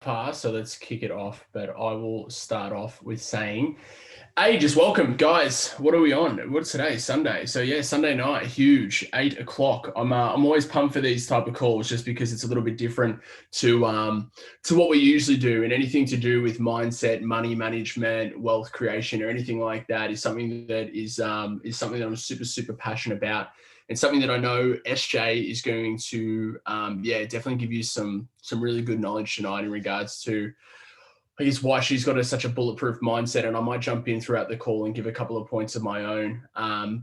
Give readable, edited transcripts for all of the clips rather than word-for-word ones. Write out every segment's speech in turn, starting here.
past, so let's kick it off. But I will start off with saying, hey, just welcome, guys. What are we on? What's today? Sunday. So yeah, Sunday night, huge, 8 o'clock. I'm always pumped for these type of calls just because it's a little bit different to what we usually do, and anything to do with mindset, money management, wealth creation, or anything like that is something that is something that I'm super passionate about. And something that I know SJ is going to, definitely give you some really good knowledge tonight in regards to, I guess, why she's got such a bulletproof mindset. And I might jump in throughout the call and give a couple of points of my own.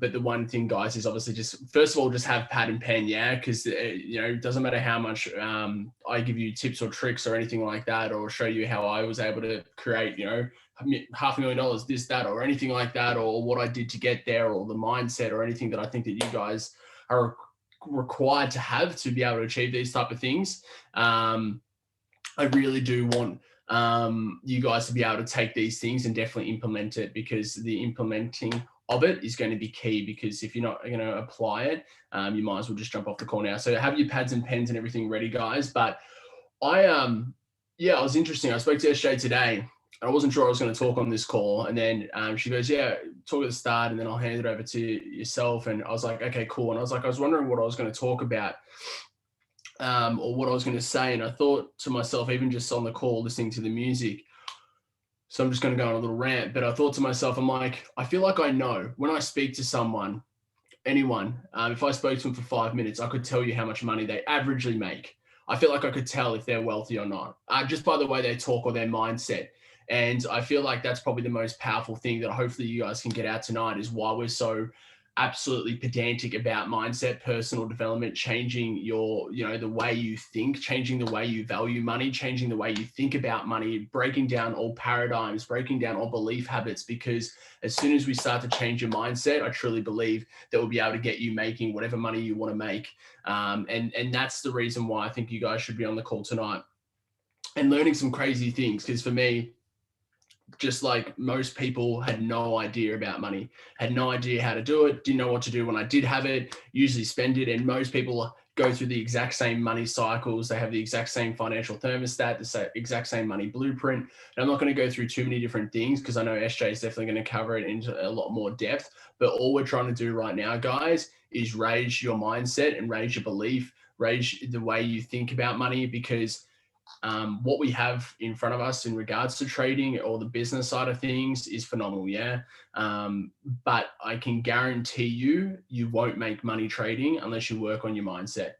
But the one thing, guys, is obviously just, first of all, just have pad and pen, yeah? Because, it doesn't matter how much I give you tips or tricks or anything like that, or show you how I was able to create, $500,000, this, that, or anything like that, or what I did to get there, or the mindset, or anything that I think that you guys are required to have to be able to achieve these type of things. I really do want you guys to be able to take these things and definitely implement it, because the implementing of it is going to be key. Because if you're not going to apply it, you might as well just jump off the call now. So have your pads and pens and everything ready, guys. But it was interesting. I spoke to SJ today. I wasn't sure I was going to talk on this call. And then she goes, yeah, talk at the start and then I'll hand it over to yourself. And I was like, okay, cool. And I was wondering what I was going to talk about. Or what I was going to say. And I thought to myself, even just on the call, listening to the music, so I'm just going to go on a little rant, but I thought to myself, I'm like, I feel like I know when I speak to someone, anyone, if I spoke to them for 5 minutes, I could tell you how much money they averagely make. I feel like I could tell if they're wealthy or not, just by the way they talk or their mindset. And I feel like that's probably the most powerful thing that hopefully you guys can get out tonight, is why we're so absolutely pedantic about mindset, personal development, changing the way you think, changing the way you value money, changing the way you think about money, breaking down all paradigms, breaking down all belief habits. Because as soon as we start to change your mindset, I truly believe that we'll be able to get you making whatever money you want to make. And that's the reason why I think you guys should be on the call tonight and learning some crazy things. Because for me, just like most people, had no idea about money, had no idea how to do it, didn't know what to do when I did have it, usually spend it. And most people go through the exact same money cycles. They have the exact same financial thermostat, the exact same money blueprint. And I'm not going to go through too many different things, because I know SJ is definitely going to cover it into a lot more depth. But all we're trying to do right now, guys, is raise your mindset and raise your belief, raise the way you think about money. Because what we have in front of us in regards to trading or the business side of things is phenomenal, yeah. But I can guarantee you won't make money trading unless you work on your mindset.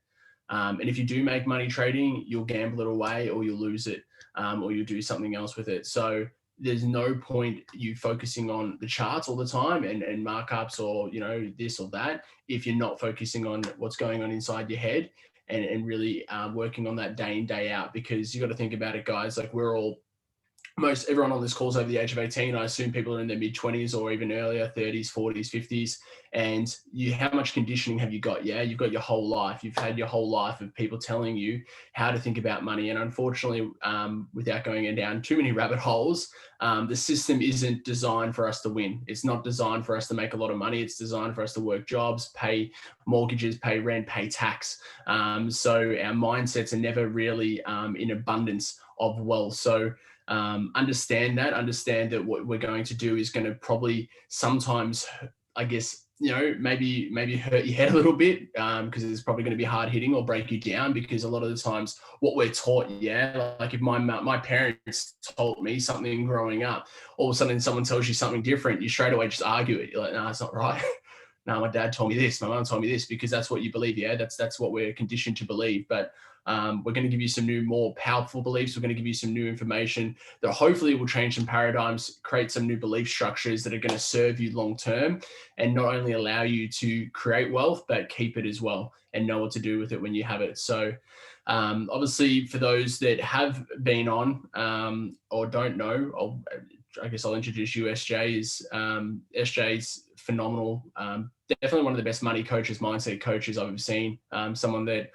And if you do make money trading, you'll gamble it away, or you'll lose it, or you'll do something else with it. So there's no point you focusing on the charts all the time and markups, or this or that, if you're not focusing on what's going on inside your head, and really working on that day in, day out. Because you got to think about it, guys. Like, everyone on this call is over the age of 18. I assume people are in their mid-20s or even earlier, 30s, 40s, 50s. And how much conditioning have you got? Yeah, you've got your whole life. You've had your whole life of people telling you how to think about money. And unfortunately, without going down too many rabbit holes, the system isn't designed for us to win. It's not designed for us to make a lot of money. It's designed for us to work jobs, pay mortgages, pay rent, pay tax. So our mindsets are never really in abundance of wealth. So understand that what we're going to do is going to probably sometimes, I guess, maybe hurt your head a little bit, because it's probably going to be hard hitting or break you down. Because a lot of the times what we're taught, like if my parents told me something growing up, all of a sudden someone tells you something different, you straight away just argue it. You're like, no, it's not right. No, my dad told me this, my mom told me this, because that's what you believe. Yeah, that's what we're conditioned to believe. But we're going to give you some new, more powerful beliefs. We're going to give you some new information that hopefully will change some paradigms, create some new belief structures that are going to serve you long term, and not only allow you to create wealth, but keep it as well, and know what to do with it when you have it. So obviously, for those that have been on or don't know, I guess I'll introduce you. SJ's phenomenal. Definitely one of the best money coaches, mindset coaches I've ever seen. Someone that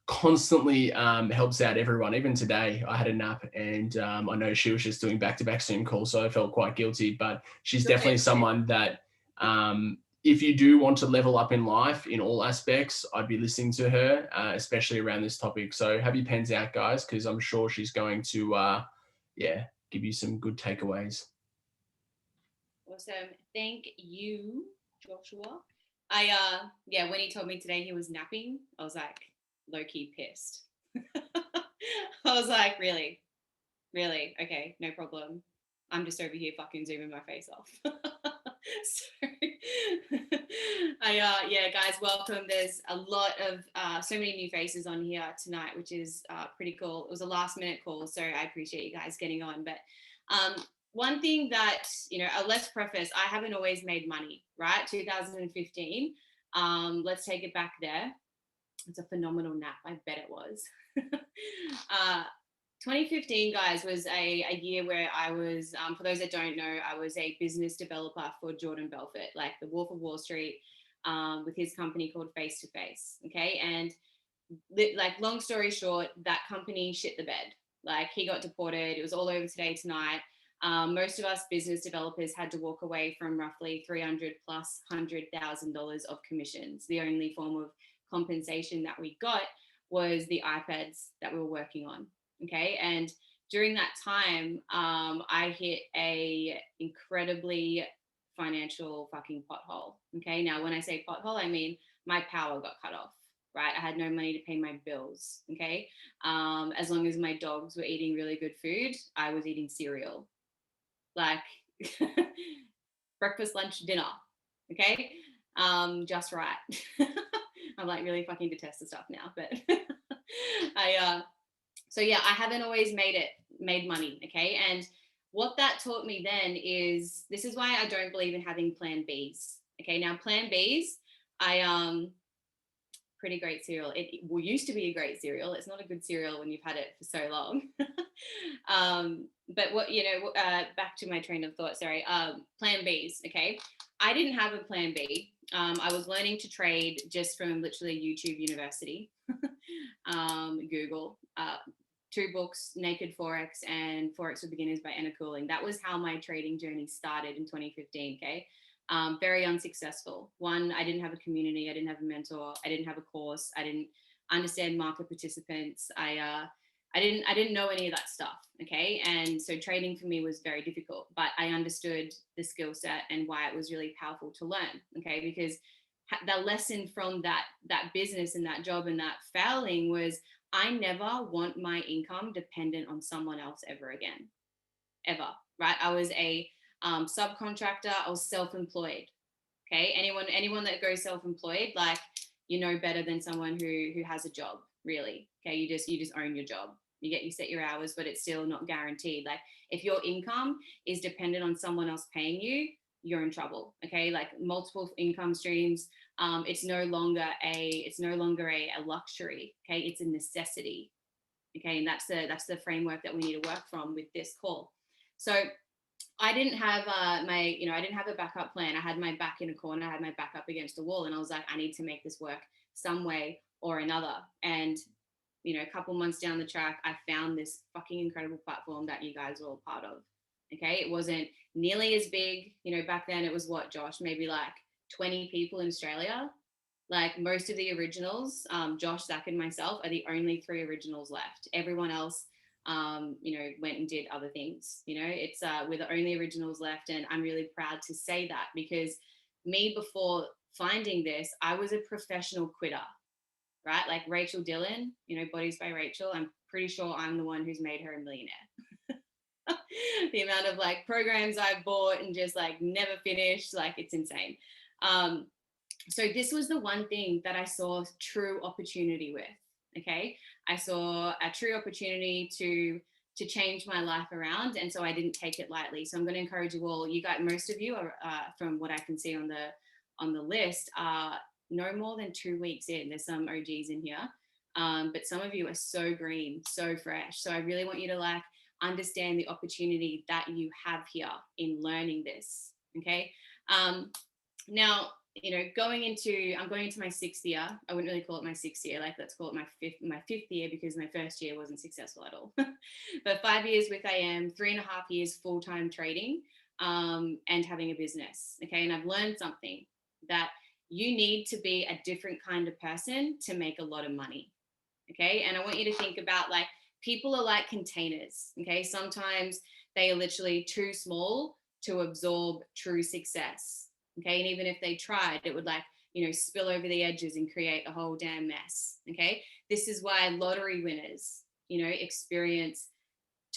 constantly helps out everyone. Even today, I had a nap, and I know she was just doing back-to-back Zoom calls, so I felt quite guilty. But she's definitely someone that if you do want to level up in life in all aspects, I'd be listening to her, especially around this topic. So have your pens out, guys, because I'm sure she's going to, give you some good takeaways. Awesome. Thank you, Joshua. When he told me today he was napping, I was like low-key pissed. I was like, really? Really? Okay, no problem. I'm just over here fucking zooming my face off. So, guys, welcome. There's a lot of so many new faces on here tonight, which is pretty cool. It was a last minute call, so I appreciate you guys getting on. But one thing that, let's preface, I haven't always made money, right? 2015. Let's take it back there. It's a phenomenal nap. I bet it was. 2015, guys, was a year where I was, for those that don't know, I was a business developer for Jordan Belfort, like the Wolf of Wall Street, with his company called Face to Face. Okay. And like, long story short, that company shit the bed. Like, he got deported. It was all over Today Tonight. Most of us business developers had to walk away from roughly $300 plus $100,000 of commissions. The only form of compensation that we got was the iPads that we were working on. Okay. And during that time, I hit a incredibly financial fucking pothole. Okay. Now, when I say pothole, I mean my power got cut off, right? I had no money to pay my bills. Okay. As long as my dogs were eating really good food, I was eating cereal, like breakfast, lunch, dinner. Okay. Just right. I'm like really fucking detest the stuff now, but I haven't always made money. Okay. And what that taught me then is, this is why I don't believe in having plan Bs. Okay. Now, plan Bs, pretty great cereal. It used to be a great cereal. It's not a good cereal when you've had it for so long. But back to my train of thought, sorry. Plan Bs. Okay. I didn't have a plan B. I was learning to trade just from literally YouTube University, Google, 2 books, Naked Forex and Forex for Beginners by Anna Cooling. That was how my trading journey started in 2015. Okay. Very unsuccessful. One, I didn't have a community. I didn't have a mentor. I didn't have a course. I didn't understand market participants. I didn't know any of that stuff. Okay. And so trading for me was very difficult, but I understood the skill set and why it was really powerful to learn. Okay. Because the lesson from that business and that job and that failing was, I never want my income dependent on someone else ever again, ever. Right. I was a subcontractor. I was self-employed. Okay. Anyone that goes self-employed, like, better than someone who has a job, really. Okay. You just own your job. You set your hours, but it's still not guaranteed. Like, if your income is dependent on someone else paying you, you're in trouble. Okay. Like, multiple income streams. It's no longer a luxury. Okay. It's a necessity. Okay. And that's the framework that we need to work from with this call. So I didn't have I didn't have a backup plan. I had my back in a corner. I had my back up against a wall, and I was like, I need to make this work some way or another. And a couple months down the track, I found this fucking incredible platform that you guys are all part of. Okay, it wasn't nearly as big. Back then it was what, Josh? Maybe like 20 people in Australia. Like, most of the originals, Josh, Zach, and myself are the only 3 originals left. Everyone else went and did other things. It's we're the only originals left, and I'm really proud to say that, because me, before finding this, I was a professional quitter, right? Like Rachel Dillon, Bodies by Rachel. I'm pretty sure I'm the one who's made her a millionaire. The amount of like programs I've bought and just like never finished, like, it's insane. So this was the one thing that I saw true opportunity with. Okay. I saw a true opportunity to change my life around. And so I didn't take it lightly. So I'm going to encourage you all, you guys, most of you are, from what I can see on the list, are no more than 2 weeks in. There's some OGs in here. But some of you are so green, so fresh. So I really want you to like understand the opportunity that you have here in learning this. Okay. Now, I'm going into my 6th year. I wouldn't really call it my 6th year. Like, let's call it my fifth year, because my first year wasn't successful at all. But 5 years with AM, 3.5 years full-time trading, and having a business. Okay. And I've learned something that you need to be a different kind of person to make a lot of money. Okay. And I want you to think about, like, people are like containers. Okay. Sometimes they are literally too small to absorb true success. Okay. And even if they tried, it would, like, spill over the edges and create a whole damn mess. Okay. This is why lottery winners, experience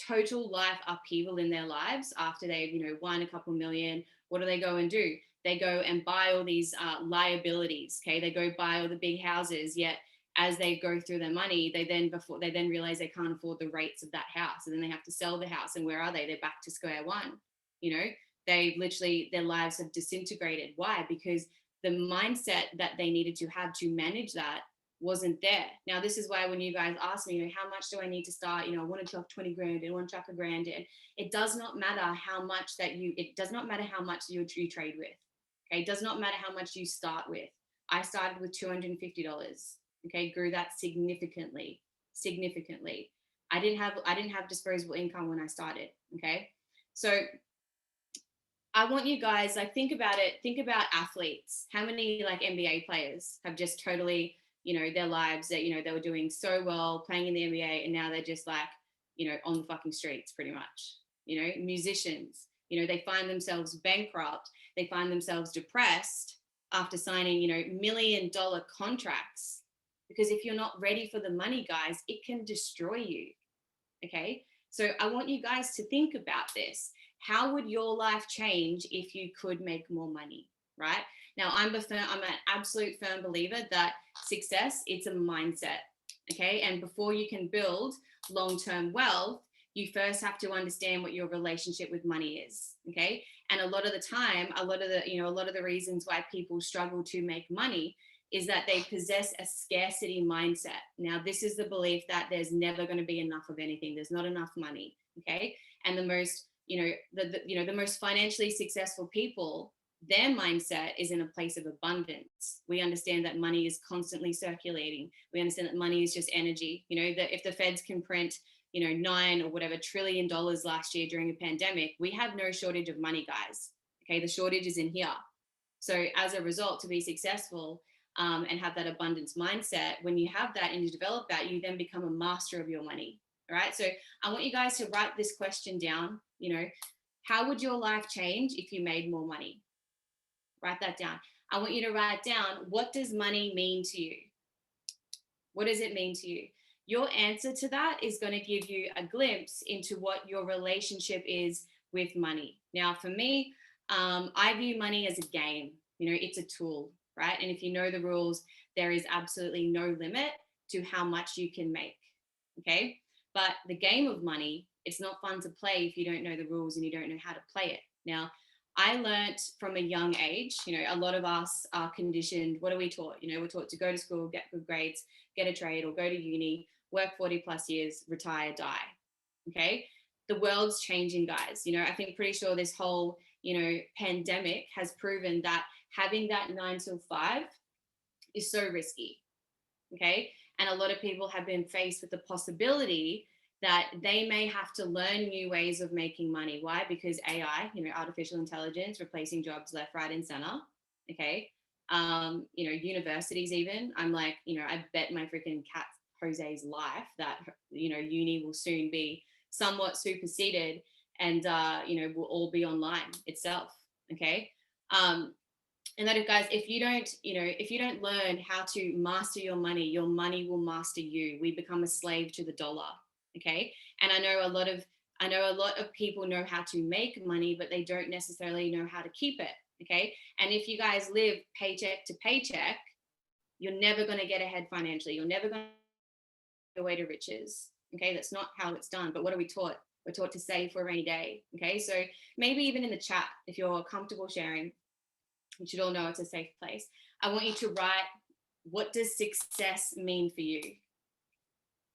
total life upheaval in their lives after they've, won a couple million. What do they go and do? They go and buy all these liabilities. Okay. They go buy all the big houses, yet as they go through their money, they then realize they can't afford the rates of that house. And then they have to sell the house. And where are they? They're back to square one. They literally, their lives have disintegrated. Why? Because the mindset that they needed to have to manage that wasn't there. Now, this is why when you guys ask me, how much do I need to start? I want to chuck 20 grand in, I want to chuck a grand in. It does not matter how much you trade with. Okay. It does not matter how much you start with. I started with $250. Okay. Grew that significantly. I didn't have disposable income when I started. Okay. So I want you guys, like, think about it. Think about athletes. How many, like, NBA players have just totally, their lives that, they were doing so well playing in the NBA, and now they're just, like, on the fucking streets pretty much. Musicians, they find themselves bankrupt. They find themselves depressed after signing, $1 million contracts. Because if you're not ready for the money, guys, it can destroy you. Okay. So I want you guys to think about this. How would your life change if you could make more money, right? Now, I'm an absolute firm believer that success, it's a mindset, okay? And before you can build long-term wealth, you first have to understand what your relationship with money is, okay? And a lot of the time, a lot of the reasons why people struggle to make money is that they possess a scarcity mindset. Now, this is the belief that there's never going to be enough of anything. There's not enough money, okay? And the most, the most financially successful people, their mindset is in a place of abundance. We understand that money is constantly circulating. We understand that money is just energy. That if the feds can print, $9 or whatever trillion last year during a pandemic, we have no shortage of money, guys. Okay, the shortage is in here. So as a result, to be successful, and have that abundance mindset, when you have that and you develop that, you then become a master of your money. All right. So I want you guys to write this question down. How would your life change if you made more money? Write that down. I want you to write down, what does money mean to you? What does it mean to you? Your answer to that is going to give you a glimpse into what your relationship is with money. Now, for me, I view money as a game. It's a tool. Right? And if you know the rules, there is absolutely no limit to how much you can make. Okay. But the game of money, it's not fun to play if you don't know the rules and you don't know how to play it. Now, I learned from a young age, a lot of us are conditioned. What are we taught? We're taught to go to school, get good grades, get a trade, or go to uni, work 40 plus years, retire, die. Okay. The world's changing, guys. I think pretty sure this whole, pandemic has proven that having that 9 till 5 is so risky. Okay. And a lot of people have been faced with the possibility that they may have to learn new ways of making money. Why? Because AI, artificial intelligence, replacing jobs left, right, and center. Okay. Universities even, I'm like, I bet my freaking cat Jose's life that, uni will soon be somewhat superseded and, will all be online itself. Okay. And that, guys, if you don't learn how to master your money will master you. We become a slave to the dollar. Okay. And I know a lot of people know how to make money, but they don't necessarily know how to keep it. Okay. And if you guys live paycheck to paycheck, you're never going to get ahead financially. You're never going to get away to riches. Okay. That's not how it's done. But what are we taught? We're taught to save for a rainy day. Okay. So maybe even in the chat, if you're comfortable sharing, you should all know it's a safe place. I want you to write, what does success mean for you?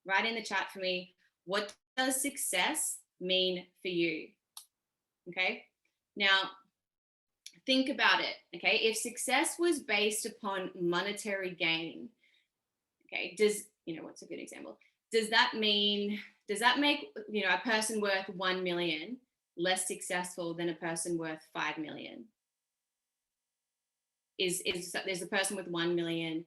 Write in the chat for me, what does success mean for you? Okay. Now, think about it. Okay. If success was based upon monetary gain, okay, what's a good example? Does that make, a person worth 1 million less successful than a person worth 5 million? is there's a person with 1 million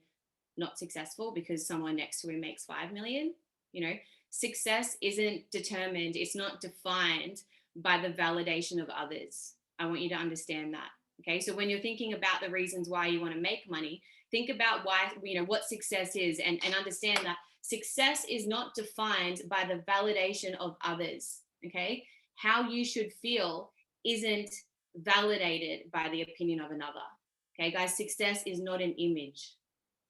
not successful because someone next to him makes 5 million. You know, success isn't determined, it's not defined by the validation of others. I want you to understand that. Okay, so when you're thinking about the reasons why you want to make money, think about why, you know, what success is, and understand that success is not defined by the validation of others. Okay, how you should feel isn't validated by the opinion of another. Okay, guys, success is not an image.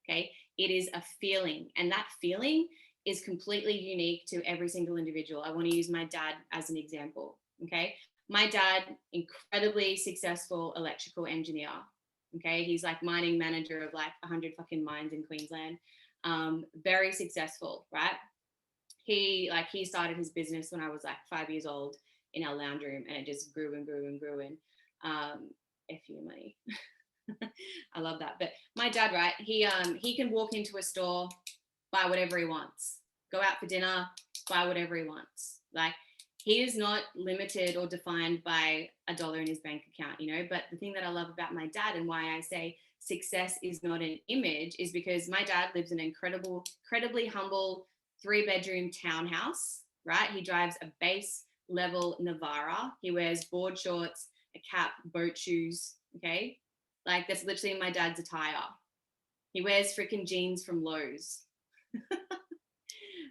Okay, it is a feeling, and that feeling is completely unique to every single individual. I want to use my dad as an example. Okay, my dad, incredibly successful electrical engineer. Okay, he's like mining manager of like 100 fucking mines in Queensland. Very successful, right? He started his business when I was like 5 years old in our lounge room, and it just grew and grew and grew. And F you money. I love that. But my dad, right? He can walk into a store, buy whatever he wants, go out for dinner, buy whatever he wants. Like, he is not limited or defined by a dollar in his bank account, you know. But the thing that I love about my dad, and why I say success is not an image, is because my dad lives in an incredibly humble 3-bedroom townhouse, right? He drives a base level Navara. He wears board shorts, a cap, boat shoes, okay? Like, that's literally my dad's attire. He wears freaking jeans from Lowe's,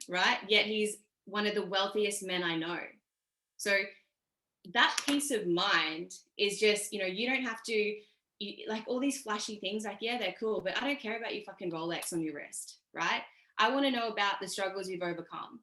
right? Yet he's one of the wealthiest men I know. So that peace of mind is just, you know, you don't have to, like, all these flashy things, like, yeah, they're cool, but I don't care about your fucking Rolex on your wrist, right? I want to know about the struggles you've overcome.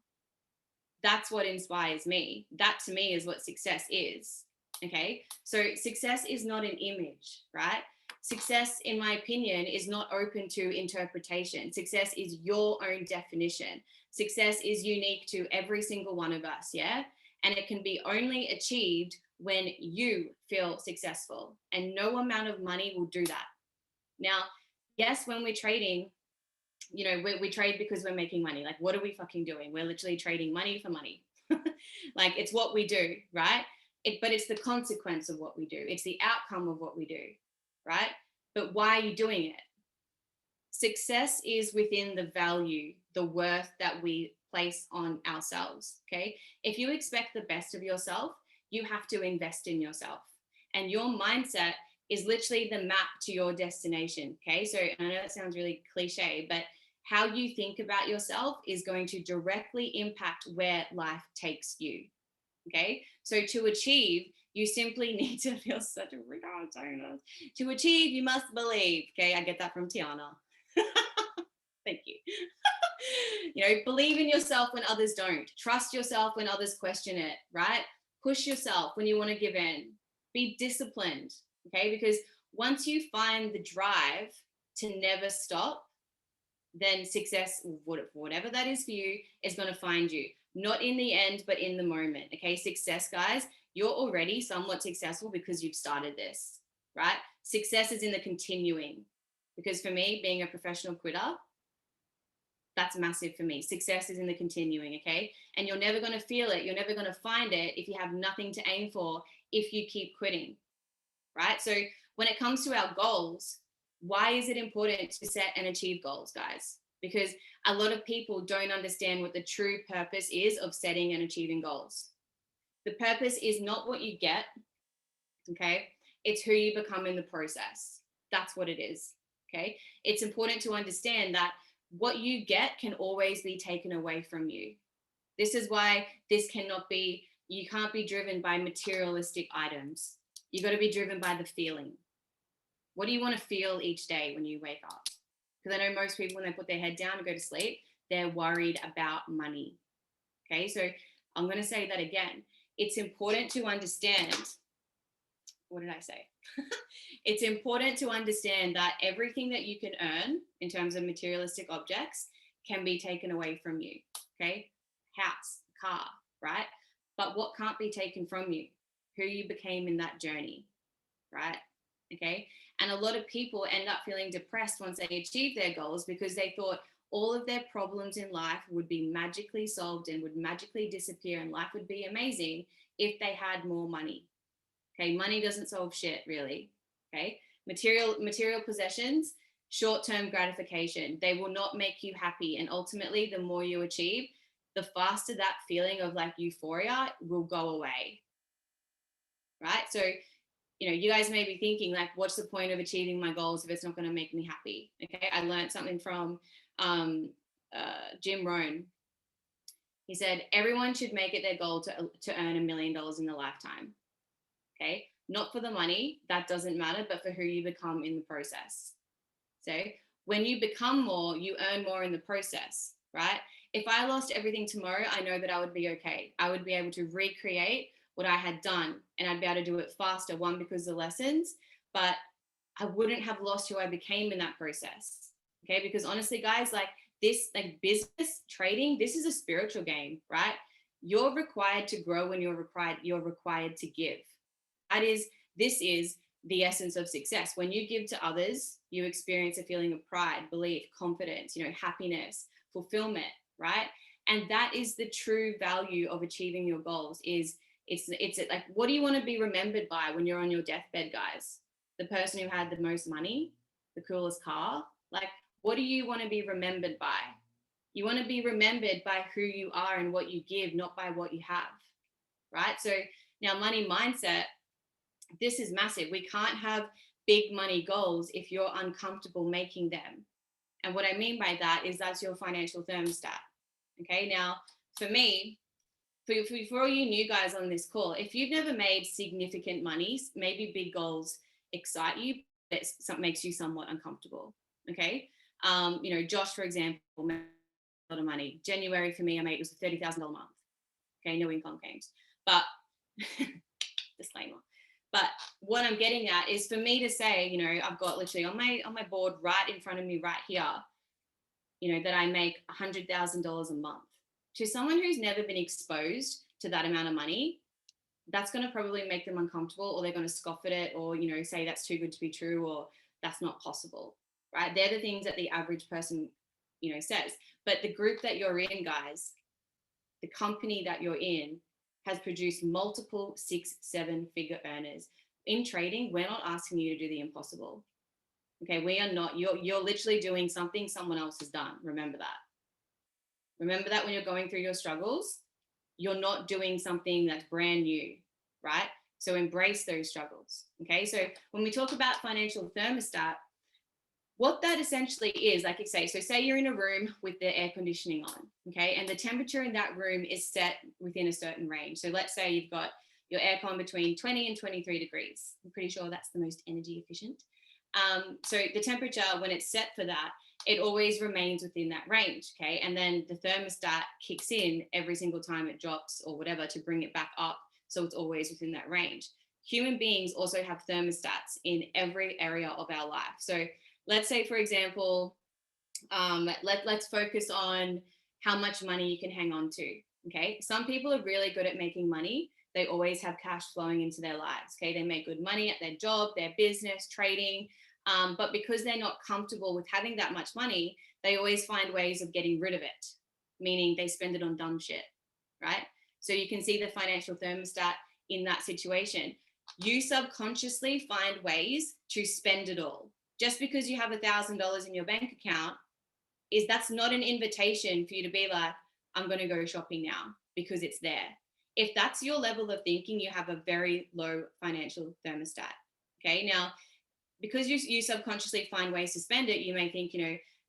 That's what inspires me. That to me is what success is. Okay. So success is not an image, right? Success, in my opinion, is not open to interpretation. Success is your own definition. Success is unique to every single one of us. Yeah. And it can be only achieved when you feel successful, and no amount of money will do that. Now, yes, when we're trading, you know, we trade because we're making money. Like, what are we fucking doing? We're literally trading money for money. Like, it's what we do, right? But it's the consequence of what we do. It's the outcome of what we do, right? But why are you doing it? Success is within the value, the worth that we place on ourselves, okay? If you expect the best of yourself, you have to invest in yourself. And your mindset is literally the map to your destination, okay? So I know that sounds really cliche, but how you think about yourself is going to directly impact where life takes you, okay? So to achieve, you simply need to feel such a retard saying this. To achieve, you must believe, okay? I get that from Tiana. Thank you. You know, believe in yourself when others don't. Trust yourself when others question it, right? Push yourself when you want to give in. Be disciplined, okay? Because once you find the drive to never stop, then success, whatever that is for you, is going to find you. Not in the end, but in the moment, okay? Success, guys, you're already somewhat successful because you've started this, right? Success is in the continuing. Because for me, being a professional quitter, that's massive for me. Success is in the continuing, okay? And you're never going to feel it. You're never going to find it if you have nothing to aim for, if you keep quitting, right? So when it comes to our goals, why is it important to set and achieve goals, guys? Because a lot of people don't understand what the true purpose is of setting and achieving goals. The purpose is not what you get, okay? It's who you become in the process. That's what it is, okay? It's important to understand that what you get can always be taken away from you. This is why you can't be driven by materialistic items. You got to be driven by the feeling. What do you want to feel each day when you wake up? Because I know most people, when they put their head down and go to sleep, they're worried about money. Okay, so I'm going to say that again. It's important to understand. What did I say? It's important to understand that everything that you can earn in terms of materialistic objects can be taken away from you. Okay, house, car, right? But what can't be taken from you? Who you became in that journey, right? Okay. And a lot of people end up feeling depressed once they achieve their goals because they thought all of their problems in life would be magically solved and would magically disappear and life would be amazing if they had more money. Okay. Money doesn't solve shit, really. Okay. Material possessions, short-term gratification. They will not make you happy. And ultimately, the more you achieve, the faster that feeling of like euphoria will go away. Right? So, you guys may be thinking like, what's the point of achieving my goals if it's not going to make me happy? Okay. I learned something from Jim Rohn. He said, everyone should make it their goal to earn $1 million in a lifetime. Okay. Not for the money, that doesn't matter, but for who you become in the process. So when you become more, you earn more in the process, right? If I lost everything tomorrow, I know that I would be okay. I would be able to recreate what I had done, and I'd be able to do it faster. One, because of the lessons, but I wouldn't have lost who I became in that process. Okay. Because honestly, guys, like this, like business trading, this is a spiritual game, right? You're required to grow when you're required to give. This is the essence of success. When you give to others, you experience a feeling of pride, belief, confidence, happiness, fulfillment, right? And that is the true value of achieving your goals. It's like, what do you want to be remembered by when you're on your deathbed, guys? The person who had the most money, the coolest car? Like, what do you want to be remembered by? You want to be remembered by who you are and what you give, not by what you have, right? So now, money mindset, this is massive. We can't have big money goals if you're uncomfortable making them. And what I mean by that is that's your financial thermostat. Okay. Now, for me, for all you new guys on this call, if you've never made significant money, maybe big goals excite you, but it makes you somewhat uncomfortable. Okay. Josh, for example, made a lot of money. January for me, I made, it was a $30,000 a month. Okay. No income gains, but disclaimer. But what I'm getting at is for me to say, I've got literally on my board right in front of me right here, that I make $100,000 a month. To someone who's never been exposed to that amount of money, that's going to probably make them uncomfortable, or they're going to scoff at it, or, say that's too good to be true, or that's not possible, right? They're the things that the average person, says. But the group that you're in, guys, the company that you're in has produced multiple 6-7 figure earners. In trading, we're not asking you to do the impossible. Okay, we are not. You're literally doing something someone else has done. Remember that. Remember that when you're going through your struggles, you're not doing something that's brand new, right? So embrace those struggles. Okay, so when we talk about financial thermostat, what that essentially is, like I say, so say you're in a room with the air conditioning on, okay, and the temperature in that room is set within a certain range. So let's say you've got your aircon between 20 and 23 degrees. I'm pretty sure that's the most energy efficient. So the temperature, when it's set for that, it always remains within that range, okay? And then the thermostat kicks in every single time it drops or whatever to bring it back up, so it's always within that range. Human beings also have thermostats in every area of our life. So let's say, for example, let's focus on how much money you can hang on to, okay? Some people are really good at making money. They always have cash flowing into their lives, okay? They make good money at their job, their business, trading, but because they're not comfortable with having that much money, they always find ways of getting rid of it, meaning they spend it on dumb shit, right? So you can see the financial thermostat in that situation. You subconsciously find ways to spend it all. Just because you have $1,000 in your bank account, that's not an invitation for you to be like, I'm going to go shopping now because it's there. If that's your level of thinking, you have a very low financial thermostat. Okay. Now, because you subconsciously find ways to spend it, you may think,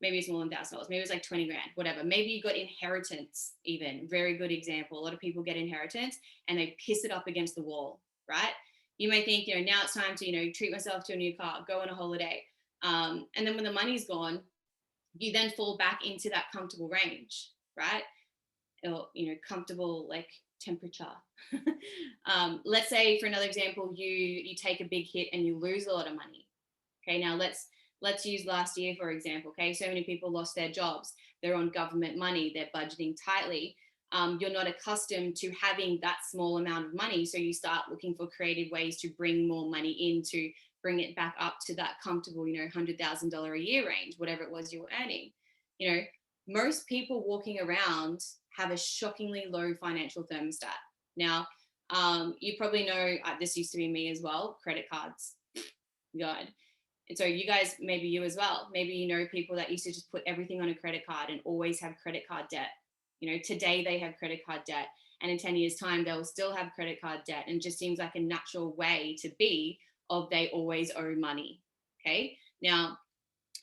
maybe it's more than $1,000, maybe it's like 20 grand, whatever. Maybe you got inheritance, even. Very good example. A lot of people get inheritance and they piss it up against the wall, right? You may think, now it's time to, treat myself to a new car, go on a holiday. And then when the money's gone, you then fall back into that comfortable range, right? Or, comfortable like temperature. Let's say, for another example, you take a big hit and you lose a lot of money. Okay, now let's use last year, for example. Okay, so many people lost their jobs. They're on government money. They're budgeting tightly. You're not accustomed to having that small amount of money. So you start looking for creative ways to bring more money in, to bring it back up to that comfortable, $100,000 a year range, whatever it was you were earning. Most people walking around have a shockingly low financial thermostat. Now, you probably know, this used to be me as well, credit cards. God. And so you guys, maybe you as well, maybe you know people that used to just put everything on a credit card and always have credit card debt. You know, today they have credit card debt, and in 10 years time, they'll still have credit card debt. And it just seems like a natural way to be of they always owe money. Okay. Now,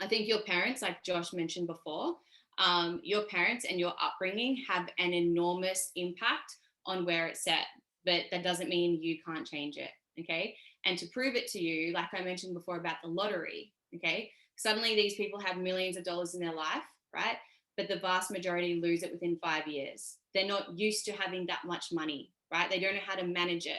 I think your parents, like Josh mentioned before, your parents and your upbringing have an enormous impact on where it's set, but that doesn't mean you can't change it. Okay. And to prove it to you, like I mentioned before about the lottery, okay, suddenly these people have millions of dollars in their life, right? But the vast majority lose it within 5 years. They're not used to having that much money, right? They don't know how to manage it,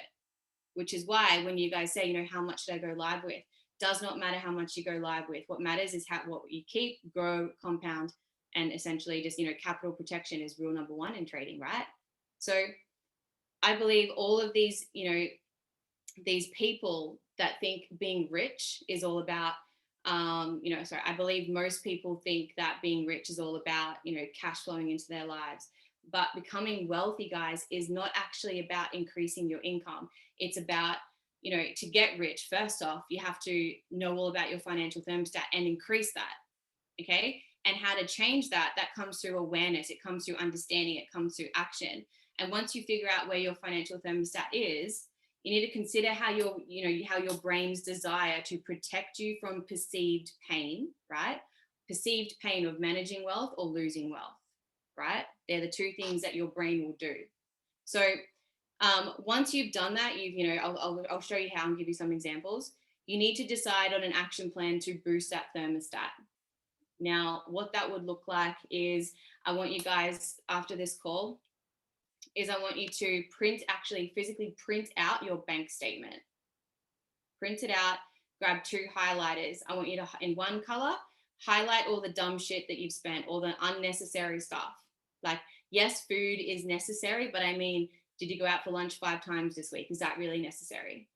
which is why when you guys say, you know, how much did I go live with? Does not matter how much you go live with. What matters is what you keep, grow, compound, and essentially just, you know, capital protection is rule number one in trading, right? So I believe all of these, you know, these people that think being rich is all about, I believe most people think that being rich is all about, you know, cash flowing into their lives. But becoming wealthy, guys, is not actually about increasing your income. It's about, you know, to get rich, first off, you have to know all about your financial thermostat and increase that. Okay. And how to change that, that comes through awareness. It comes through understanding. It comes through action. And once you figure out where your financial thermostat is, you need to consider how your brain's desire to protect you from perceived pain, right? Perceived pain of managing wealth or losing wealth, right? They're the two things that your brain will do. So once you've done that, I'll show you how and give you some examples. You need to decide on an action plan to boost that thermostat. Now, what that would look like is I want you guys, after this call, is I want you to physically print out your bank statement. Print it out, grab 2 highlighters. I want you to, in one color, highlight all the dumb shit that you've spent, all the unnecessary stuff. Like, yes, food is necessary, but I mean, did you go out for lunch 5 times this week? Is that really necessary?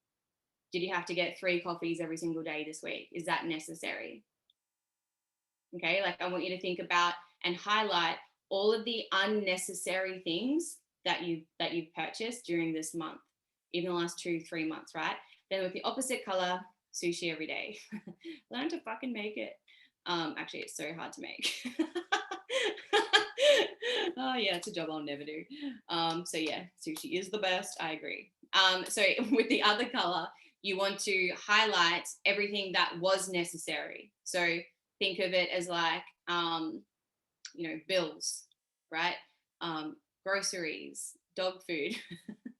Did you have to get 3 coffees every single day this week? Is that necessary? Okay, like I want you to think about and highlight all of the unnecessary things that you've purchased during this month, even the last 2-3 months, right? Then with the opposite color, sushi every day. Learn to fucking make it. Actually, it's so hard to make. Oh yeah, it's a job I'll never do. So yeah, sushi is the best. I agree. So with the other color, you want to highlight everything that was necessary. So think of it as like, bills, right? Groceries, dog food.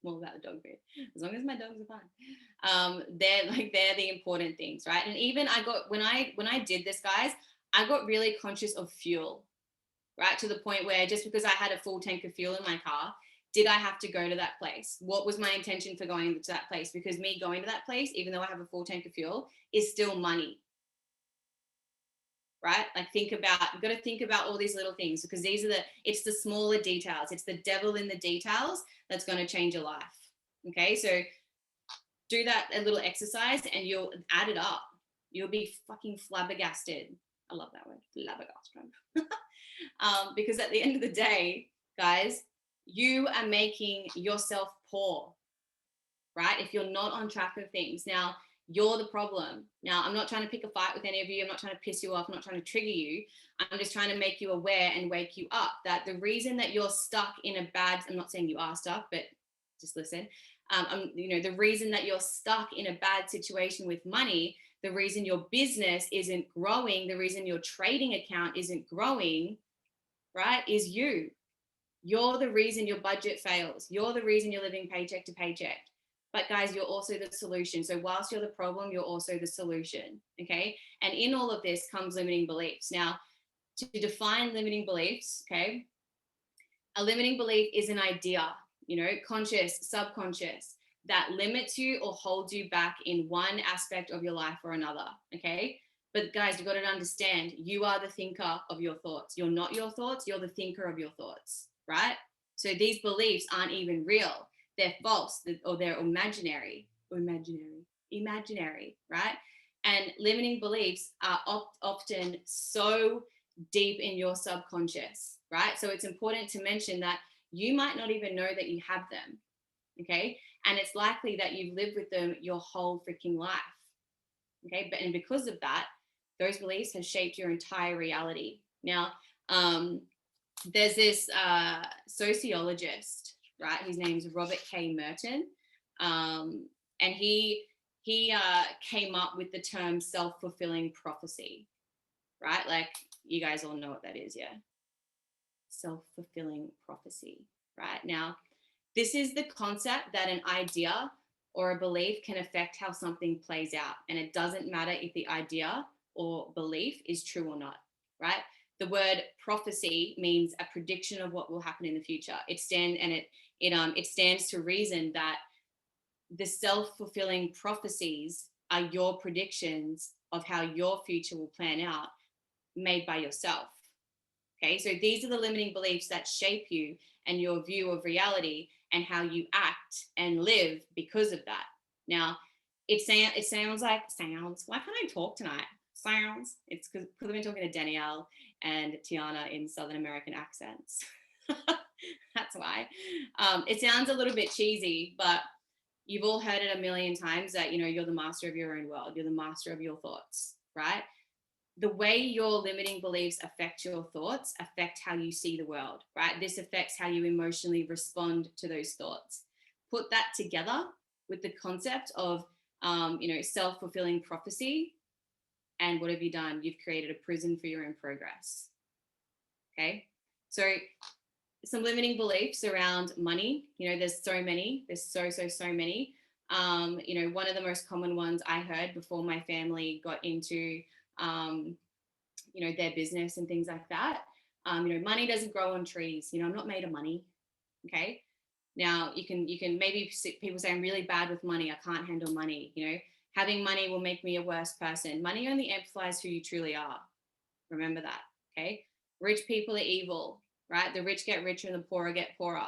More about the dog food, as long as my dogs are fine. They're the important things, right? And even when I did this, guys, I got really conscious of fuel, right? To the point where just because I had a full tank of fuel in my car, did I have to go to that place? What was my intention for going to that place? Because me going to that place, even though I have a full tank of fuel, is still money. Right? Like you've got to think about all these little things, because it's the smaller details. It's the devil in the details that's going to change your life. Okay. So do that a little exercise and you'll add it up. You'll be fucking flabbergasted. I love that word, flabbergasted. Because at the end of the day, guys, you are making yourself poor, right? If you're not on track of things. Now, you're the problem. Now, I'm not trying to pick a fight with any of you. I'm not trying to piss you off. I'm not trying to trigger you. I'm just trying to make you aware and wake you up that the reason that you're stuck in I'm not saying you are stuck, but just listen. The reason that you're stuck in a bad situation with money, the reason your business isn't growing, the reason your trading account isn't growing, right, is you. You're the reason your budget fails. You're the reason you're living paycheck to paycheck. But guys, you're also the solution. So whilst you're the problem, you're also the solution. Okay. And in all of this comes limiting beliefs. Now, to define limiting beliefs, okay, a limiting belief is an idea, conscious, subconscious, that limits you or holds you back in one aspect of your life or another. Okay. But guys, you've got to understand, you are the thinker of your thoughts. You're not your thoughts. You're the thinker of your thoughts, right? So these beliefs aren't even real. They're false, or they're imaginary, right? And limiting beliefs are often so deep in your subconscious, right? So it's important to mention that you might not even know that you have them, okay? And it's likely that you've lived with them your whole freaking life. Okay. And because of that, those beliefs have shaped your entire reality. Now, there's this sociologist, right? His name's Robert K. Merton. And he came up with the term self-fulfilling prophecy, right? Like, you guys all know what that is, yeah? Self-fulfilling prophecy, right? Now, this is the concept that an idea or a belief can affect how something plays out. And it doesn't matter if the idea or belief is true or not, right? The word prophecy means a prediction of what will happen in the future. It stands to reason that the self-fulfilling prophecies are your predictions of how your future will plan out, made by yourself. Okay, so these are the limiting beliefs that shape you and your view of reality and how you act and live because of that. Now, it sounds like sounds. Why can't I talk tonight? Sounds. It's because I've been talking to Danielle and Tiana in Southern American accents. That's why. It sounds a little bit cheesy, but you've all heard it a million times that, you know, you're the master of your own world. You're the master of your thoughts, right? The way your limiting beliefs affect your thoughts affect how you see the world, right? This affects how you emotionally respond to those thoughts. Put that together with the concept of, self-fulfilling prophecy, and what have you done? You've created a prison for your own progress. Okay, so some limiting beliefs around money. You know, there's so many. There's so many. One of the most common ones I heard before my family got into their business and things like that. Money doesn't grow on trees. I'm not made of money. Okay. Now you can maybe see people say I'm really bad with money. I can't handle money. Having money will make me a worse person. Money only amplifies who you truly are. Remember that. Okay. Rich people are evil, right? The rich get richer and the poorer get poorer.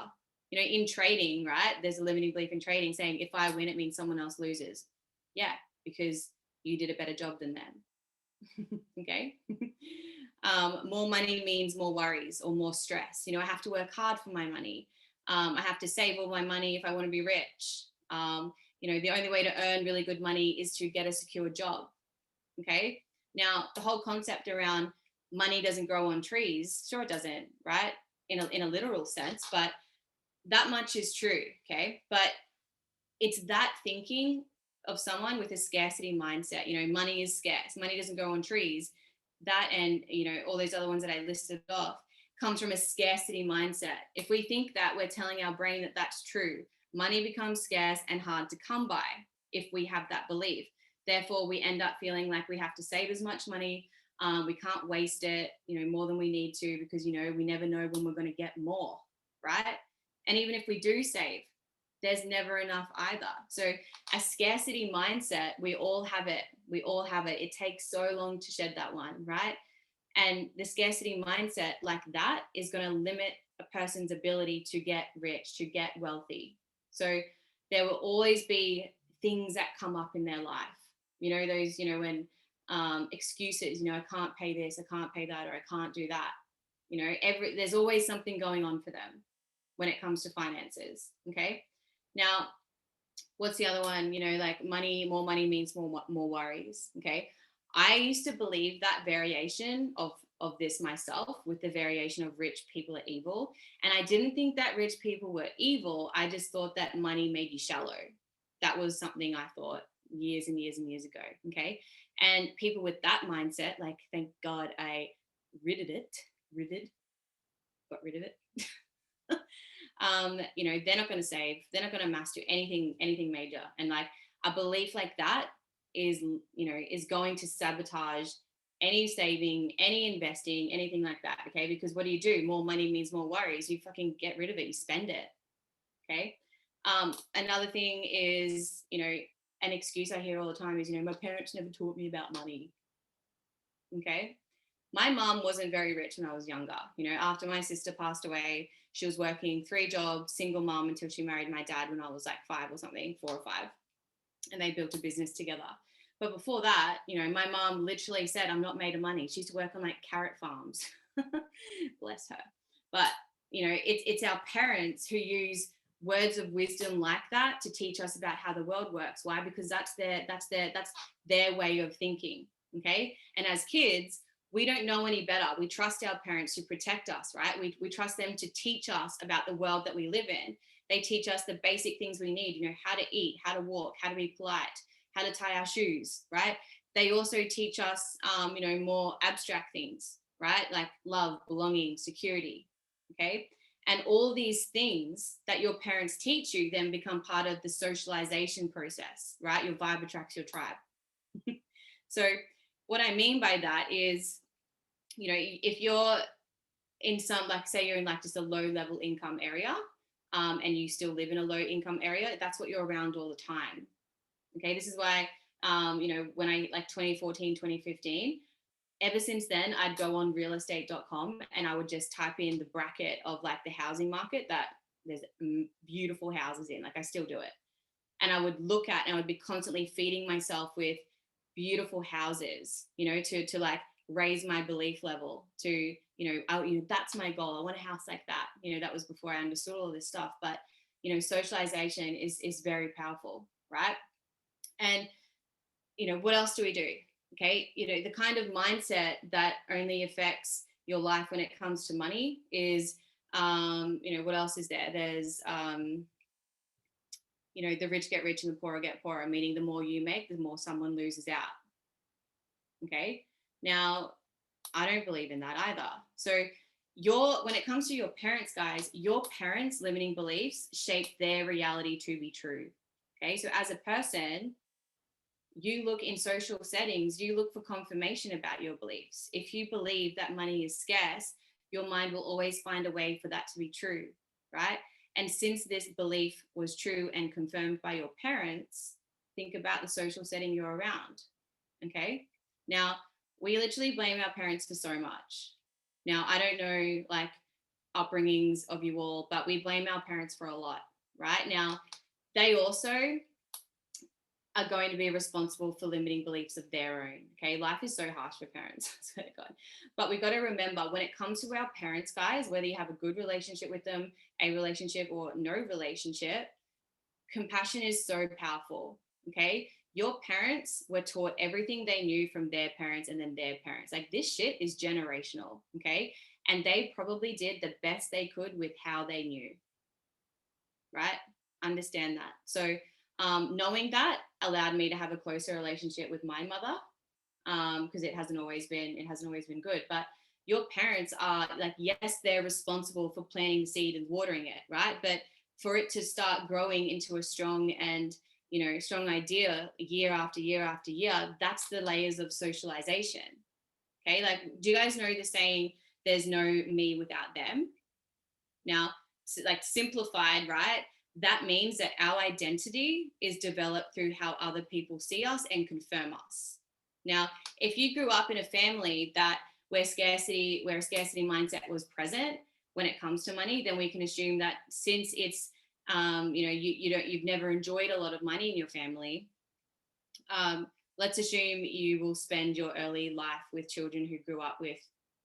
In trading, right? There's a limiting belief in trading saying if I win, it means someone else loses. Yeah, because you did a better job than them. Okay. More money means more worries or more stress. I have to work hard for my money. I have to save all my money if I want to be rich. The only way to earn really good money is to get a secure job. Okay. Now, the whole concept around money doesn't grow on trees, sure it doesn't, right? In a literal sense, but that much is true. Okay. But it's that thinking of someone with a scarcity mindset. Money is scarce. Money doesn't grow on trees. That and, all those other ones that I listed off comes from a scarcity mindset. If we think that, we're telling our brain that that's true. Money becomes scarce and hard to come by if we have that belief. Therefore, we end up feeling like we have to save as much money. We can't waste it, more than we need to, because, we never know when we're going to get more, right? And even if we do save, there's never enough either. So a scarcity mindset, we all have it. We all have it. It takes so long to shed that one, right? And the scarcity mindset like that is going to limit a person's ability to get rich, to get wealthy. So there will always be things that come up in their life. Those, when excuses, I can't pay this, I can't pay that, or I can't do that. There's always something going on for them when it comes to finances. Okay. Now, what's the other one? Like more money means more worries. Okay. I used to believe that variation of this myself, with the variation of rich people are evil. And I didn't think that rich people were evil. I just thought that money made you shallow. That was something I thought years and years and years ago. Okay. And people with that mindset, like, thank God I got rid of it. They're not going to save. They're not going to master anything major. And like a belief like that is going to sabotage any saving, any investing, anything like that. Okay. Because what do? More money means more worries. You fucking get rid of it. You spend it. Okay. Another thing is, an excuse I hear all the time is, my parents never taught me about money. Okay. My mom wasn't very rich when I was younger. After my sister passed away, she was working 3 jobs, single mom, until she married my dad when I was like 5 or something, 4 or 5. And they built a business together. But before that, my mom literally said, I'm not made of money. She used to work on like carrot farms. Bless her. But, it's our parents who use words of wisdom like that to teach us about how the world works. Why? Because that's their way of thinking. Okay. And as kids, we don't know any better. We trust our parents to protect us, right? We trust them to teach us about the world that we live in. They teach us the basic things we need, you know, how to eat, how to walk, how to be polite, how to tie our shoes, right? They also teach us, you know, more abstract things, right? Like love, belonging, security, okay? And all these things that your parents teach you then become part of the socialization process, right? Your vibe attracts your tribe. So what I mean by that is, you know, if you're in some, like say you're in like just a low level income area, and you still live in a low income area, that's what you're around all the time. Okay, this is why, you know, when I like 2014, 2015, ever since then, I'd go on realestate.com and I would just type in the bracket of like the housing market that there's beautiful houses in. Like I still do it. And I would look at and I would be constantly feeding myself with beautiful houses, you know, to like raise my belief level to, you know, that's my goal. I want a house like that. You know, that was before I understood all this stuff. But, you know, socialization is very powerful, right? And, you know, what else do we do? Okay. You know, the kind of mindset that only affects your life when it comes to money is, you know, what else is there? There's, you know, the rich get rich and the poor get poorer, meaning the more you make, the more someone loses out. Okay. Now, I don't believe in that either. So, when it comes to your parents, guys, your parents' limiting beliefs shape their reality to be true. Okay. So, as a person, you look in social settings, you look for confirmation about your beliefs. If you believe that money is scarce, your mind will always find a way for that to be true, right? And since this belief was true and confirmed by your parents, think about the social setting you're around, okay? Now, we literally blame our parents for so much. Now, I don't know like upbringings of you all, but we blame our parents for a lot, right? Now, they also are going to be responsible for limiting beliefs of their own. Okay, life is so harsh for parents, I swear to God. But we've got to remember when it comes to our parents, guys, whether you have a good relationship with them, a relationship, or no relationship, compassion is so powerful. Okay, your parents were taught everything they knew from their parents and then their parents. Like this shit is generational. Okay, and they probably did the best they could with how they knew. Right? Understand that. So knowing that allowed me to have a closer relationship with my mother, because it hasn't always been good. But your parents are like, yes, they're responsible for planting the seed and watering it, right? But for it to start growing into a strong and strong idea year after year after year, that's the layers of socialization. Okay, like do you guys know the saying, "There's no me without them"? Now, like simplified, right? That means that our identity is developed through how other people see us and confirm us. Now, if you grew up in a family where a scarcity mindset was present when it comes to money, then we can assume that since it's you've never enjoyed a lot of money in your family, let's assume you will spend your early life with children who grew up with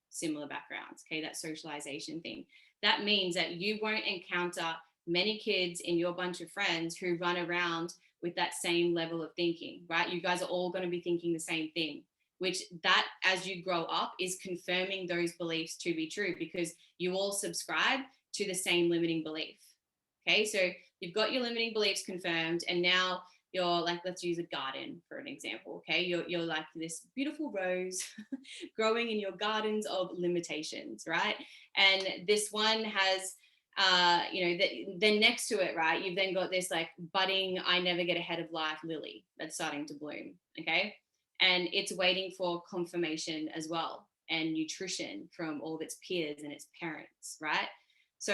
similar backgrounds. Okay, that socialization thing. That means that you won't encounter many kids in your bunch of friends who run around with that same level of thinking, right? You guys are all going to be thinking the same thing, which that as you grow up is confirming those beliefs to be true because you all subscribe to the same limiting belief. Okay, so you've got your limiting beliefs confirmed, and now you're like, let's use a garden for an example. Okay, you're like this beautiful rose growing in your gardens of limitations, right? And this one has then next to it, right, you've then got this like budding I never get ahead of life lily that's starting to bloom. Okay, and it's waiting for confirmation as well and nutrition from all of its peers and its parents, right? So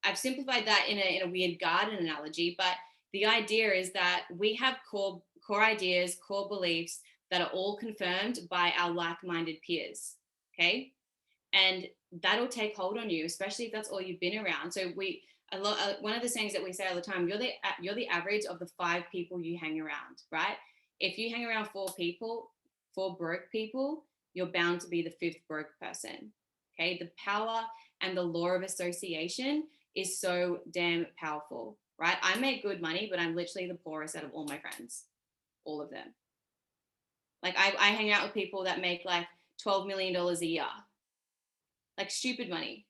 I've simplified that in a weird garden analogy, but the idea is that we have core ideas, core beliefs that are all confirmed by our like-minded peers, okay? And that'll take hold on you, especially if that's all you've been around. So one of the sayings that we say all the time, you're the average of the 5 people you hang around, right? If you hang around 4 broke people, you're bound to be the 5th broke person, okay? The power and the law of association is so damn powerful. right? I make good money, but I'm literally the poorest out of all my friends, all of them. Like I hang out with people that make like $12 million a year, like stupid money,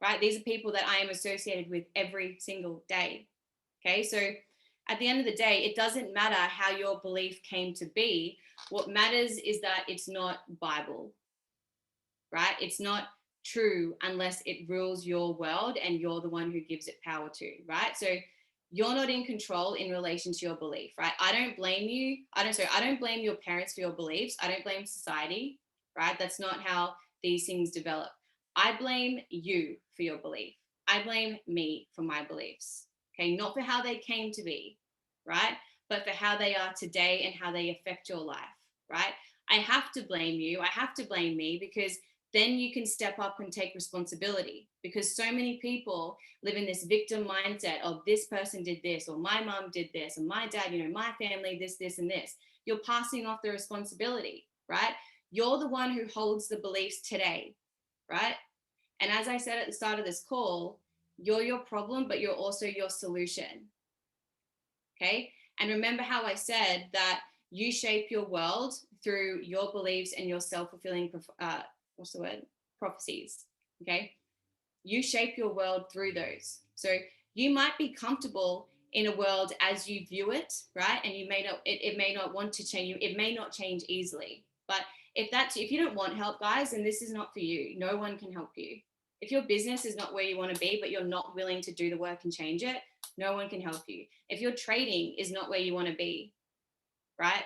right? These are people that I am associated with every single day. Okay. So at the end of the day, it doesn't matter how your belief came to be. What matters is that it's not Bible, right? It's not true unless it rules your world and you're the one who gives it power to, right? So you're not in control in relation to your belief, right? I don't blame you. I don't blame your parents for your beliefs. I don't blame society, right? That's not how these things develop. I blame you for your belief. I blame me for my beliefs. Okay, not for how they came to be, right? But for how they are today and how they affect your life, right? I have to blame you. I have to blame me because then you can step up and take responsibility, because so many people live in this victim mindset of this person did this, or my mom did this, or my dad, my family, this, and this. You're passing off the responsibility, right? You're the one who holds the beliefs today, right? And as I said at the start of this call, you're your problem, but you're also your solution. Okay. And remember how I said that you shape your world through your beliefs and your self-fulfilling prophecies. Okay. You shape your world through those. So you might be comfortable in a world as you view it, right? And you may not, it may not want to change. It may not change easily. But if you don't want help, guys, then this is not for you. No one can help you. If your business is not where you want to be, but you're not willing to do the work and change it, no one can help you. If your trading is not where you want to be, right?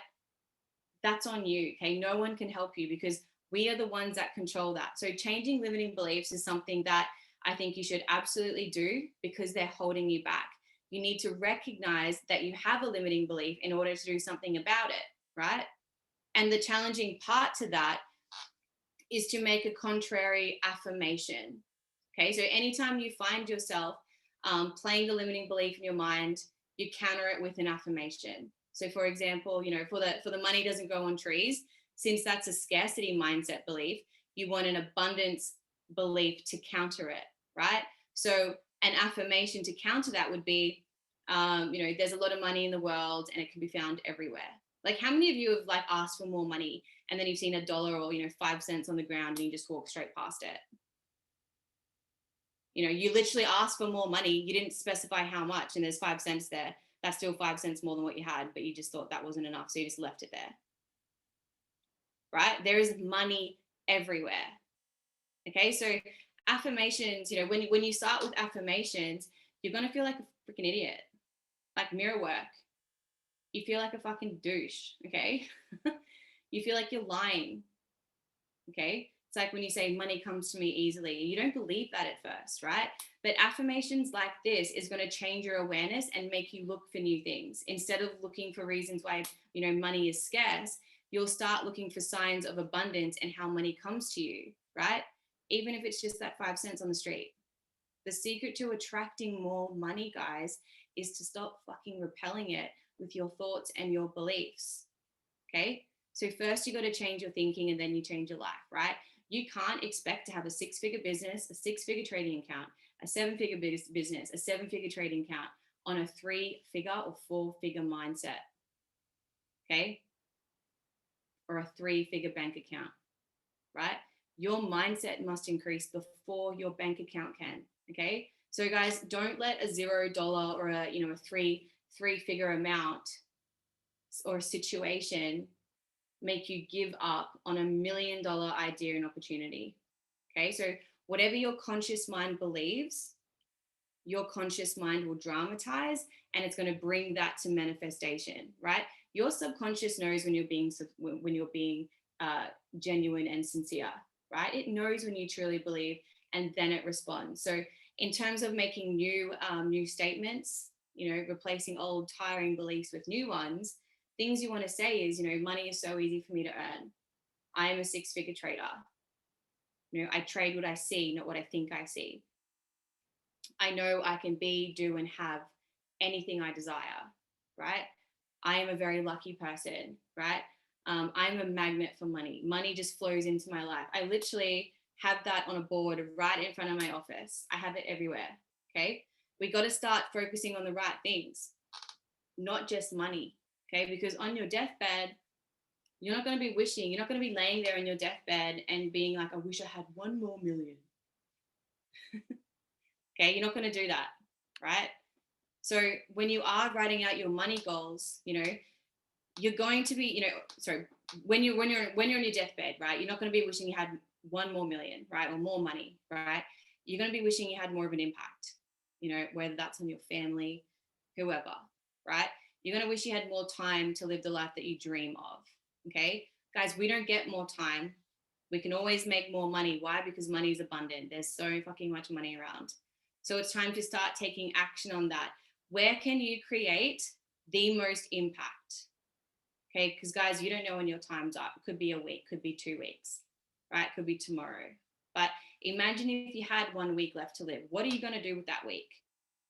That's on you. Okay. No one can help you because we are the ones that control that. So changing limiting beliefs is something that I think you should absolutely do because they're holding you back. You need to recognize that you have a limiting belief in order to do something about it, right? And the challenging part to that is to make a contrary affirmation. Okay, so anytime you find yourself playing the limiting belief in your mind, you counter it with an affirmation. So, for example, for the money doesn't grow on trees, since that's a scarcity mindset belief, you want an abundance belief to counter it, right? So, an affirmation to counter that would be, there's a lot of money in the world and it can be found everywhere. Like, how many of you have like asked for more money and then you've seen $1 or 5 cents on the ground and you just walk straight past it? You literally asked for more money. You didn't specify how much, and there's 5 cents there. That's still 5 cents more than what you had, but you just thought that wasn't enough, so you just left it there, right? There is money everywhere. Okay, so affirmations, when you start with affirmations, you're gonna feel like a freaking idiot, like mirror work. You feel like a fucking douche, okay? You feel like you're lying, okay? It's like when you say money comes to me easily, you don't believe that at first, right? But affirmations like this is going to change your awareness and make you look for new things. Instead of looking for reasons why, money is scarce, you'll start looking for signs of abundance and how money comes to you, right? Even if it's just that 5 cents on the street. The secret to attracting more money, guys, is to stop fucking repelling it with your thoughts and your beliefs. Okay? So first you got to change your thinking and then you change your life, right? You can't expect to have a 6-figure business, a 6-figure trading account, a 7-figure business, a 7-figure trading account on a 3-figure or 4-figure mindset. Okay? Or a 3-figure bank account, right? Your mindset must increase before your bank account can. Okay? So guys, don't let a $0 or a three-figure amount or situation make you give up on $1 million idea and opportunity. Okay, so whatever your conscious mind believes, your conscious mind will dramatize and it's going to bring that to manifestation, right? Your subconscious knows when you're being genuine and sincere, right? It knows when you truly believe and then it responds. So in terms of making new statements, replacing old tiring beliefs with new ones, things you want to say is, money is so easy for me to earn. I am a 6-figure trader. I trade what I see, not what I think I see. I know I can be, do, and have anything I desire, right? I am a very lucky person, right? I'm a magnet for money. Money just flows into my life. I literally have that on a board right in front of my office. I have it everywhere, okay? We got to start focusing on the right things, not just money. Okay. Because on your deathbed, you're not going to be wishing, you're not going to be laying there in your deathbed and being like, I wish I had 1 more million. Okay. You're not going to do that. Right. So when you are writing out your money goals, you know, you're going to be, when you're on your deathbed, right, you're not going to be wishing you had 1 more million, right, or more money, right? You're going to be wishing you had more of an impact, you know, whether that's on your family, whoever, right? You're going to wish you had more time to live the life that you dream of. Okay, guys, we don't get more time. We can always make more money. Why? Because money is abundant. There's so fucking much money around. So it's time to start taking action on that. Where can you create the most impact? Okay, because guys, you don't know when your time's up. It could be a week, could be 2 weeks, right? Could be tomorrow. But imagine if you had 1 week left to live. What are you going to do with that week?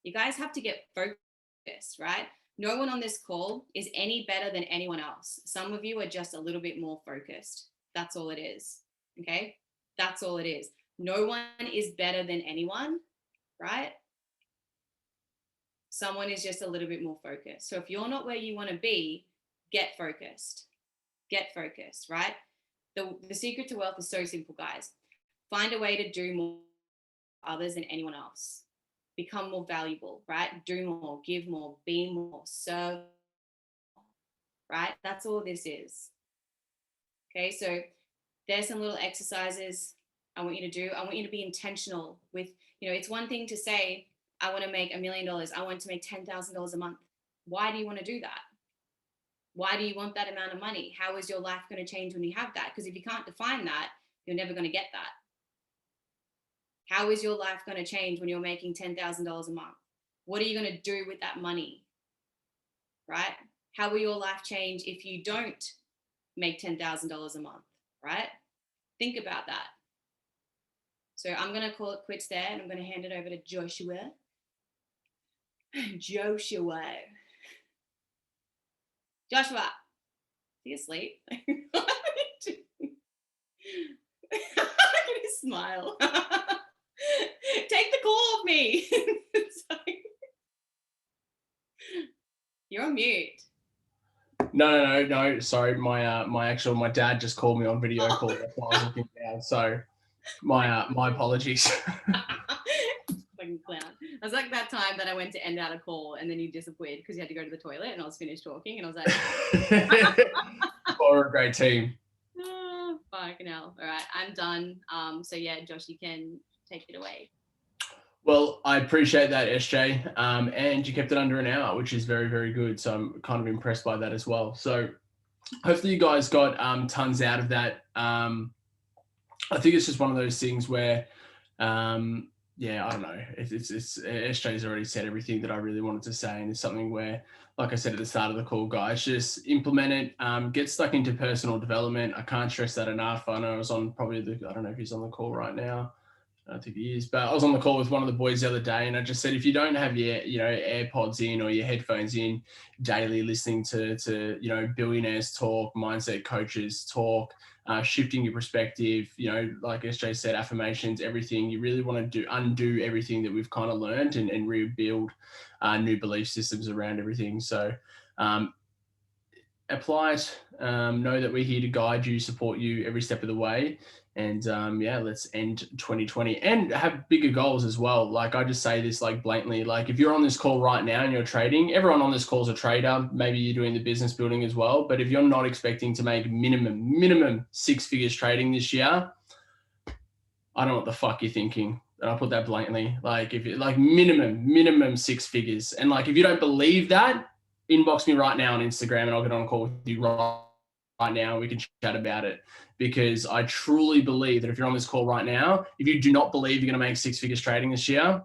You guys have to get focused, right? No one on this call is any better than anyone else. Some of you are just a little bit more focused. That's all it is. Okay, that's all it is. No one is better than anyone, right? Someone is just a little bit more focused. So if you're not where you want to be, get focused. Get focused, right? The secret to wealth is so simple, guys. Find a way to do more for others than anyone else. Become more valuable, right? Do more, give more, be more, serve more, right? That's all this is. Okay, so there's some little exercises I want you to do. I want you to be intentional with, you know, it's one thing to say, I want to make $1 million. I want to make $10,000 a month. Why do you want to do that? Why do you want that amount of money? How is your life going to change when you have that? Because if you can't define that, you're never going to get that. How is your life going to change when you're making $10,000 a month? What are you going to do with that money? Right? How will your life change if you don't make $10,000 a month? Right? Think about that. So I'm going to call it quits there, and I'm going to hand it over to Joshua. Joshua, is he asleep? Smile. Take the call off me. You're on mute. No. Sorry, my dad just called me on video call. That's why I was looking down. So my apologies. Fucking clown. I was like that time that I went to end out a call and then you disappeared because you had to go to the toilet and I was finished talking and I was like, we're a great team. Oh, fucking hell. All right, I'm done. So yeah, Josh, you can take it away. Well, I appreciate that, SJ. And you kept it under an hour, which is very, very good. So I'm kind of impressed by that as well. So hopefully you guys got tons out of that. I think it's just one of those things where, yeah, I don't know. It's SJ's already said everything that I really wanted to say, and it's something where, like I said at the start of the call, guys, just implement it. Get stuck into personal development. I can't stress that enough. I know I was on I don't know if he's on the call right now. I don't think he is, but I was on the call with one of the boys the other day, and I just said, if you don't have your, AirPods in or your headphones in daily, listening to billionaires talk, mindset coaches talk, shifting your perspective, like SJ said, affirmations, everything, you really want to undo everything that we've kind of learned and rebuild new belief systems around everything. So apply it. Know that we're here to guide you, support you every step of the way. And let's end 2020 and have bigger goals as well. Like I just say this like blatantly, like if you're on this call right now and you're trading, everyone on this call is a trader. Maybe you're doing the business building as well. But if you're not expecting to make minimum 6 figures trading this year, I don't know what the fuck you're thinking. And I'll put that blatantly. Like if it like minimum 6 figures. And like, if you don't believe that, inbox me right now on Instagram and I'll get on a call with you right now. We can chat about it, because I truly believe that if you're on this call right now, if you do not believe you're going to make 6 figures trading this year,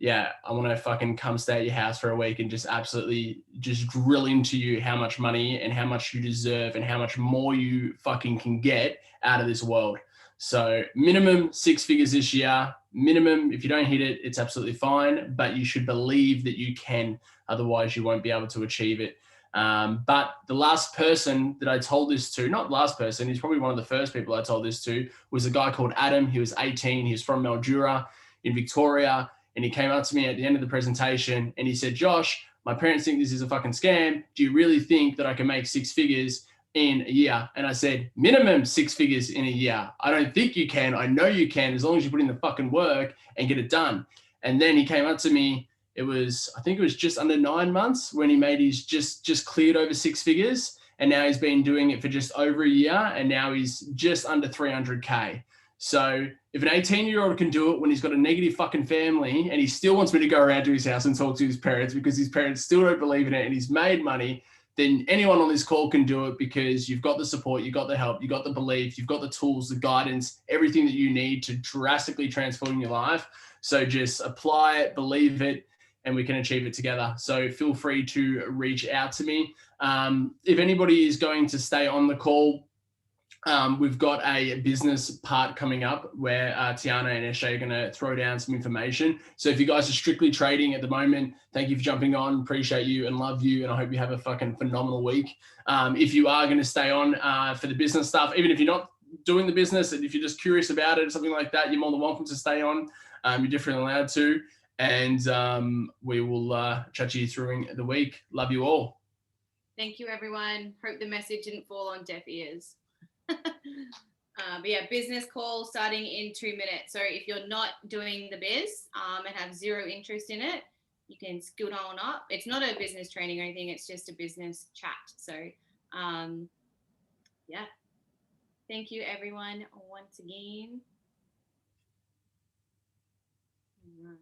yeah, I want to fucking come stay at your house for a week and just absolutely just drill into you how much money and how much you deserve and how much more you fucking can get out of this world. So minimum 6 figures this year, minimum. If you don't hit it, it's absolutely fine, but you should believe that you can. Otherwise you won't be able to achieve it. But the last person that I told this to, not last person, he's probably one of the first people I told this to, was a guy called Adam. He was 18. He was from Mildura in Victoria. And he came up to me at the end of the presentation and he said, Josh, my parents think this is a fucking scam. Do you really think that I can make 6 figures in a year? And I said, minimum 6 figures in a year. I don't think you can. I know you can, as long as you put in the fucking work and get it done. And then he came up to me. I think it was just under 9 months when he made his just cleared over 6 figures. And now he's been doing it for just over a year. And now he's just under 300K. So if an 18-year-old can do it when he's got a negative fucking family and he still wants me to go around to his house and talk to his parents because his parents still don't believe in it and he's made money, then anyone on this call can do it because you've got the support, you've got the help, you've got the belief, you've got the tools, the guidance, everything that you need to drastically transform your life. So just apply it, believe it, and we can achieve it together. So feel free to reach out to me. If anybody is going to stay on the call, we've got a business part coming up where Tiana and Eshe are going to throw down some information. So if you guys are strictly trading at the moment, thank you for jumping on. Appreciate you and love you. And I hope you have a fucking phenomenal week. If you are going to stay on for the business stuff, even if you're not doing the business and if you're just curious about it or something like that, you're more than welcome to stay on. You're definitely allowed to. And we will chat to you through the week. Love you all. Thank you, everyone. Hope the message didn't fall on deaf ears. But yeah, business call starting in 2 minutes. So if you're not doing the biz and have zero interest in it, you can scoot on up. It's not a business training or anything. It's just a business chat. So yeah, thank you everyone once again. All right.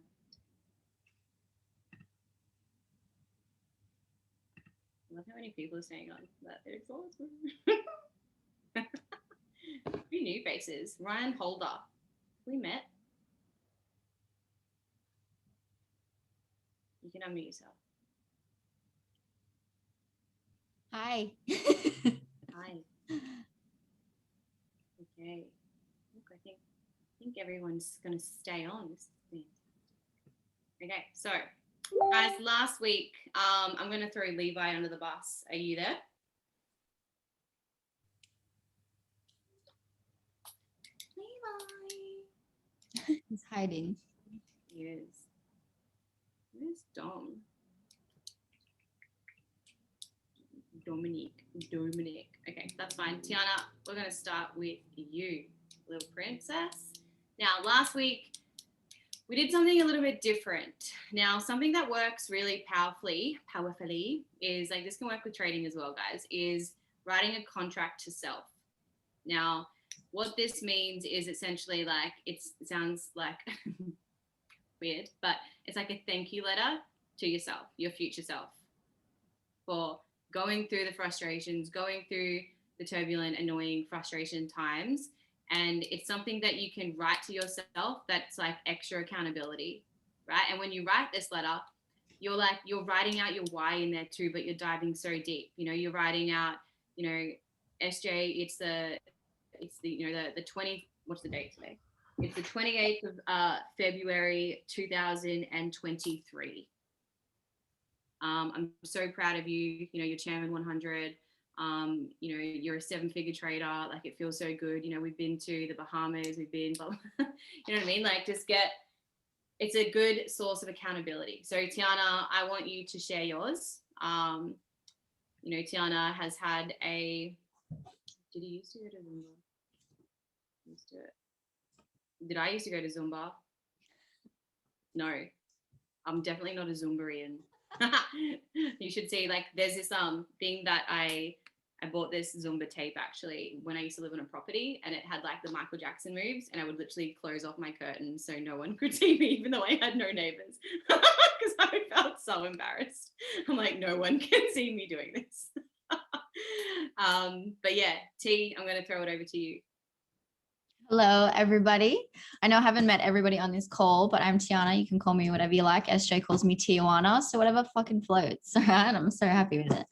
I love how many people are saying on that they're exhausted. A few new faces. Ryan Holder. We met. You can unmute yourself. Hi. Hi. Okay. Look, I think everyone's gonna stay on. Okay, so guys, last week, I'm gonna throw Levi under the bus. Are you there? Levi. He's hiding. He is. Where's Dom? Dominique. Okay, that's fine. Tiana, we're going to start with you, little princess. Now, last week, we did something a little bit different. Now, something that works really powerfully is, like, this can work with trading as well, guys, is writing a contract to self. Now, what this means is essentially like, it sounds like weird, but it's like a thank you letter to yourself, your future self, for going through the frustrations, going through the turbulent, annoying frustration times. And it's something that you can write to yourself that's like extra accountability, right? And when you write this letter, you're writing out your why in there too, but you're diving so deep. You know, you're writing out, you know, SJ, it's the 20, what's the date today? It's the 28th of February 2023. I'm so proud of you. You know, you're Chairman 100. You know, you're a 7-figure trader. Like, it feels so good. You know, we've been to the Bahamas. We've been, you know what I mean? Like, it's a good source of accountability. So Tiana, I want you to share yours. You know, Tiana has had did he used to go to Zumba? Did I used to go to Zumba? No, I'm definitely not a Zumbarian. You should see, like, there's this thing that I bought this Zumba tape actually when I used to live on a property, and it had like the Michael Jackson moves, and I would literally close off my curtains so no one could see me, even though I had no neighbors, because I felt so embarrassed. I'm like, no one can see me doing this. But yeah, T, I'm going to throw it over to you. Hello, everybody. I know I haven't met everybody on this call, but I'm Tiana. You can call me whatever you like. SJ calls me Tijuana, so whatever fucking floats. All right, I'm so happy with it.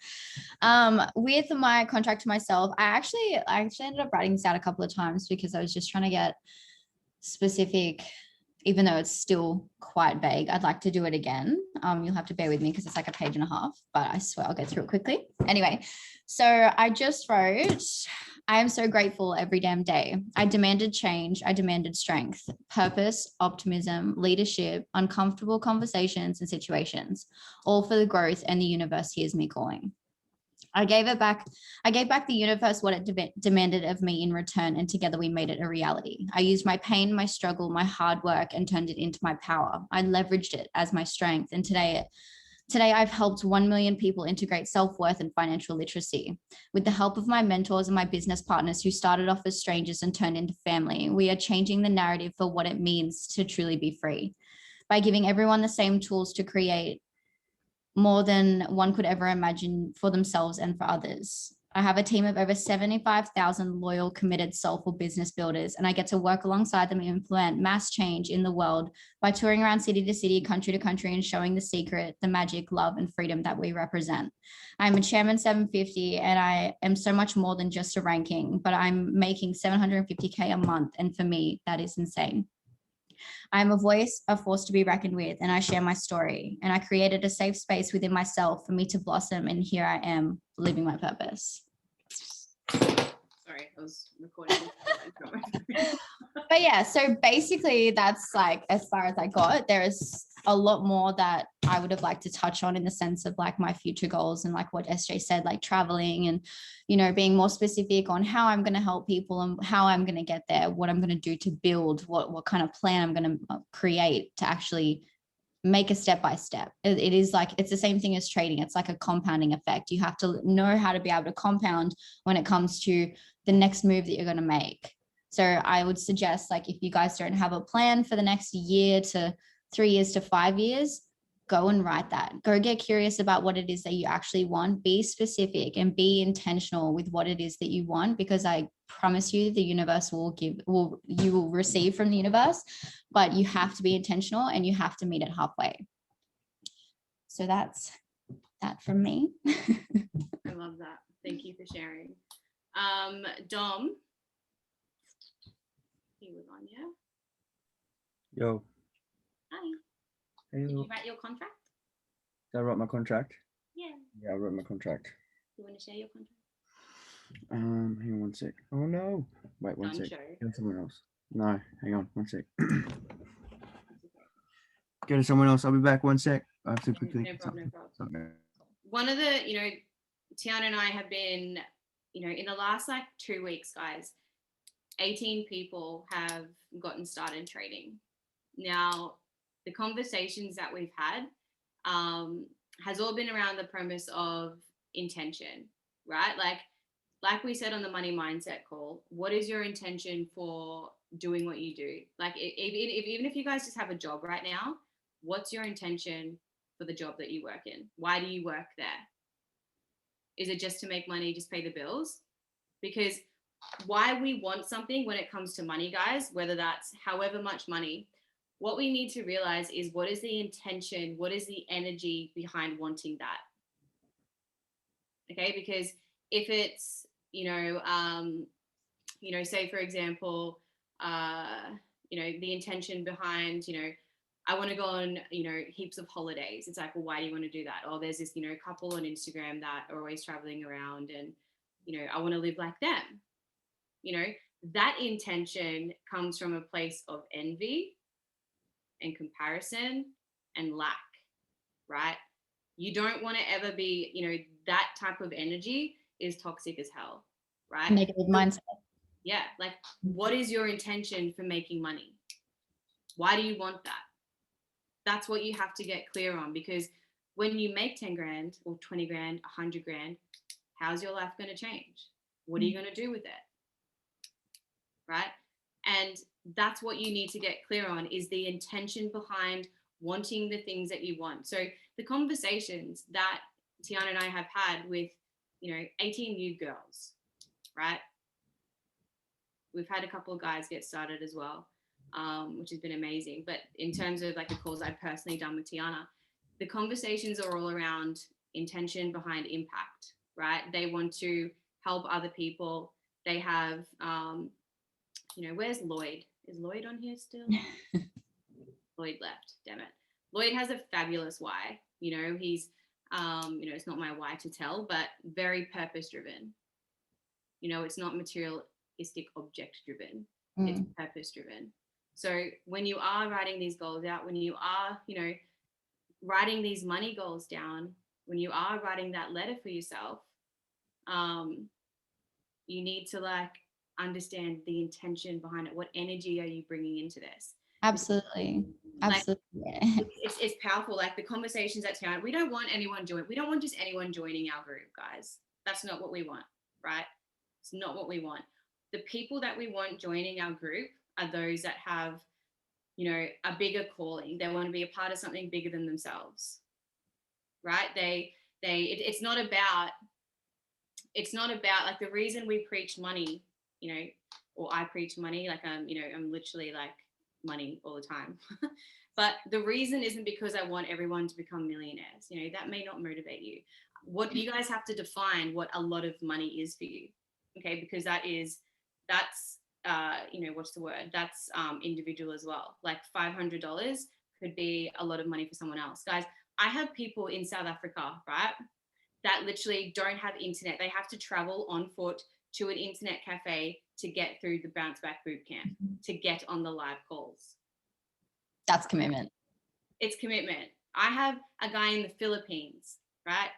With my contract to myself, I actually ended up writing this out a couple of times because I was just trying to get specific, even though it's still quite vague. I'd like to do it again. You'll have to bear with me because it's like a page and a half, but I swear I'll get through it quickly. Anyway, so I just wrote, I am so grateful every damn day. I demanded change. I demanded strength, purpose, optimism, leadership, uncomfortable conversations and situations, all for the growth, and the universe hears me calling. I gave it back. I gave back the universe what it demanded of me in return, and together we made it a reality. I used my pain, my struggle, my hard work, and turned it into my power. I leveraged it as my strength. And today I've helped 1 million people integrate self-worth and financial literacy. With the help of my mentors and my business partners who started off as strangers and turned into family, we are changing the narrative for what it means to truly be free. By giving everyone the same tools to create more than one could ever imagine for themselves and for others. I have a team of over 75,000 loyal, committed, soulful business builders, and I get to work alongside them and implement mass change in the world by touring around city to city, country to country, and showing the secret, the magic, love, and freedom that we represent. I'm a Chairman 750, and I am so much more than just a ranking, but I'm making $750K a month, and for me, that is insane. I am a voice, a force to be reckoned with, and I share my story. And I created a safe space within myself for me to blossom, and here I am living my purpose. Sorry, I was recording. But yeah, so basically that's like as far as I got. There is a lot more that I would have liked to touch on in the sense of like my future goals and like what SJ said, like traveling and, you know, being more specific on how I'm going to help people and how I'm going to get there, what I'm going to do to build, what kind of plan I'm going to create to actually make a step by step. It is like, it's the same thing as trading. It's like a compounding effect. You have to know how to be able to compound when it comes to the next move that you're going to make. So I would suggest, like, if you guys don't have a plan for the next year to 3 years to 5 years, go and write that. Go get curious about what it is that you actually want. Be specific and be intentional with what it is that you want, because I promise you the universe you will receive from the universe, but you have to be intentional and you have to meet it halfway. So that's that from me. I love that. Thank you for sharing. Dom, he was on, yeah? Yo. Hi. Hey, Did you write your contract? did I write my contract? Yeah. Yeah, I wrote my contract. You want to share your contract? Hang on one sec. Oh no. Wait, one sec. Go to someone else. No, hang on, one sec. Go to someone else. I'll be back. One sec. I have to quickly. No problem. One of the, Tiana and I have been, in the last like 2 weeks, guys, 18 people have gotten started trading. Now, the conversations that we've had has all been around the premise of intention, right? Like we said on the money mindset call, what is your intention for doing what you do? Like, even if you guys just have a job right now, what's your intention for the job that you work in? Why do you work there? Is it just to make money, just pay the bills? Because why we want something when it comes to money, guys, whether that's however much money, what we need to realize is what is the intention, what is the energy behind wanting that? Okay, because if it's, say for example, the intention behind, I want to go on, heaps of holidays. It's like, well, why do you want to do that? Oh, there's this, couple on Instagram that are always traveling around and, I want to live like them. That intention comes from a place of envy and comparison and lack, right? You don't want to ever be, that type of energy is toxic as hell, right? Negative mindset. Yeah. Like, what is your intention for making money? Why do you want that? That's what you have to get clear on, because when you make 10 grand or 20 grand, 100 grand, how's your life going to change? What are you going to do with it? Right? And that's what you need to get clear on, is the intention behind wanting the things that you want. So the conversations that Tiana and I have had with, 18 new girls, right? We've had a couple of guys get started as well, which has been amazing. But in terms of like the calls I've personally done with Tiana, the conversations are all around intention behind impact, right? They want to help other people. They have, where's Lloyd? Is Lloyd on here still? Lloyd left, damn it. Lloyd has a fabulous why. He's, it's not my why to tell, but very purpose driven. You know, it's not materialistic object driven. Mm. It's purpose driven. So when you are writing these goals out, when you are, you know, writing these money goals down, when you are writing that letter for yourself, you need to like understand the intention behind it. What energy are you bringing into this? Absolutely. Absolutely. Like, it's powerful. Like the conversations at town, we don't want anyone joining. We don't want just anyone joining our group, guys. That's not what we want, right? It's not what we want. The people that we want joining our group are those that have, you know, a bigger calling. They want to be a part of something bigger than themselves, right? It's not about like the reason we preach money, you know, or I preach money, like you know, I'm literally like money all the time. But the reason isn't because I want everyone to become millionaires. You know, that may not motivate you. What you guys have to define what a lot of money is for you, okay? Because that's you know, what's the word? That's individual as well. Like $500 could be a lot of money for someone else. Guys, I have people in South Africa, right, that literally don't have internet. They have to travel on foot to an internet cafe to get through the bounce back boot camp, to get on the live calls. That's commitment. It's commitment. I have a guy in the Philippines, right?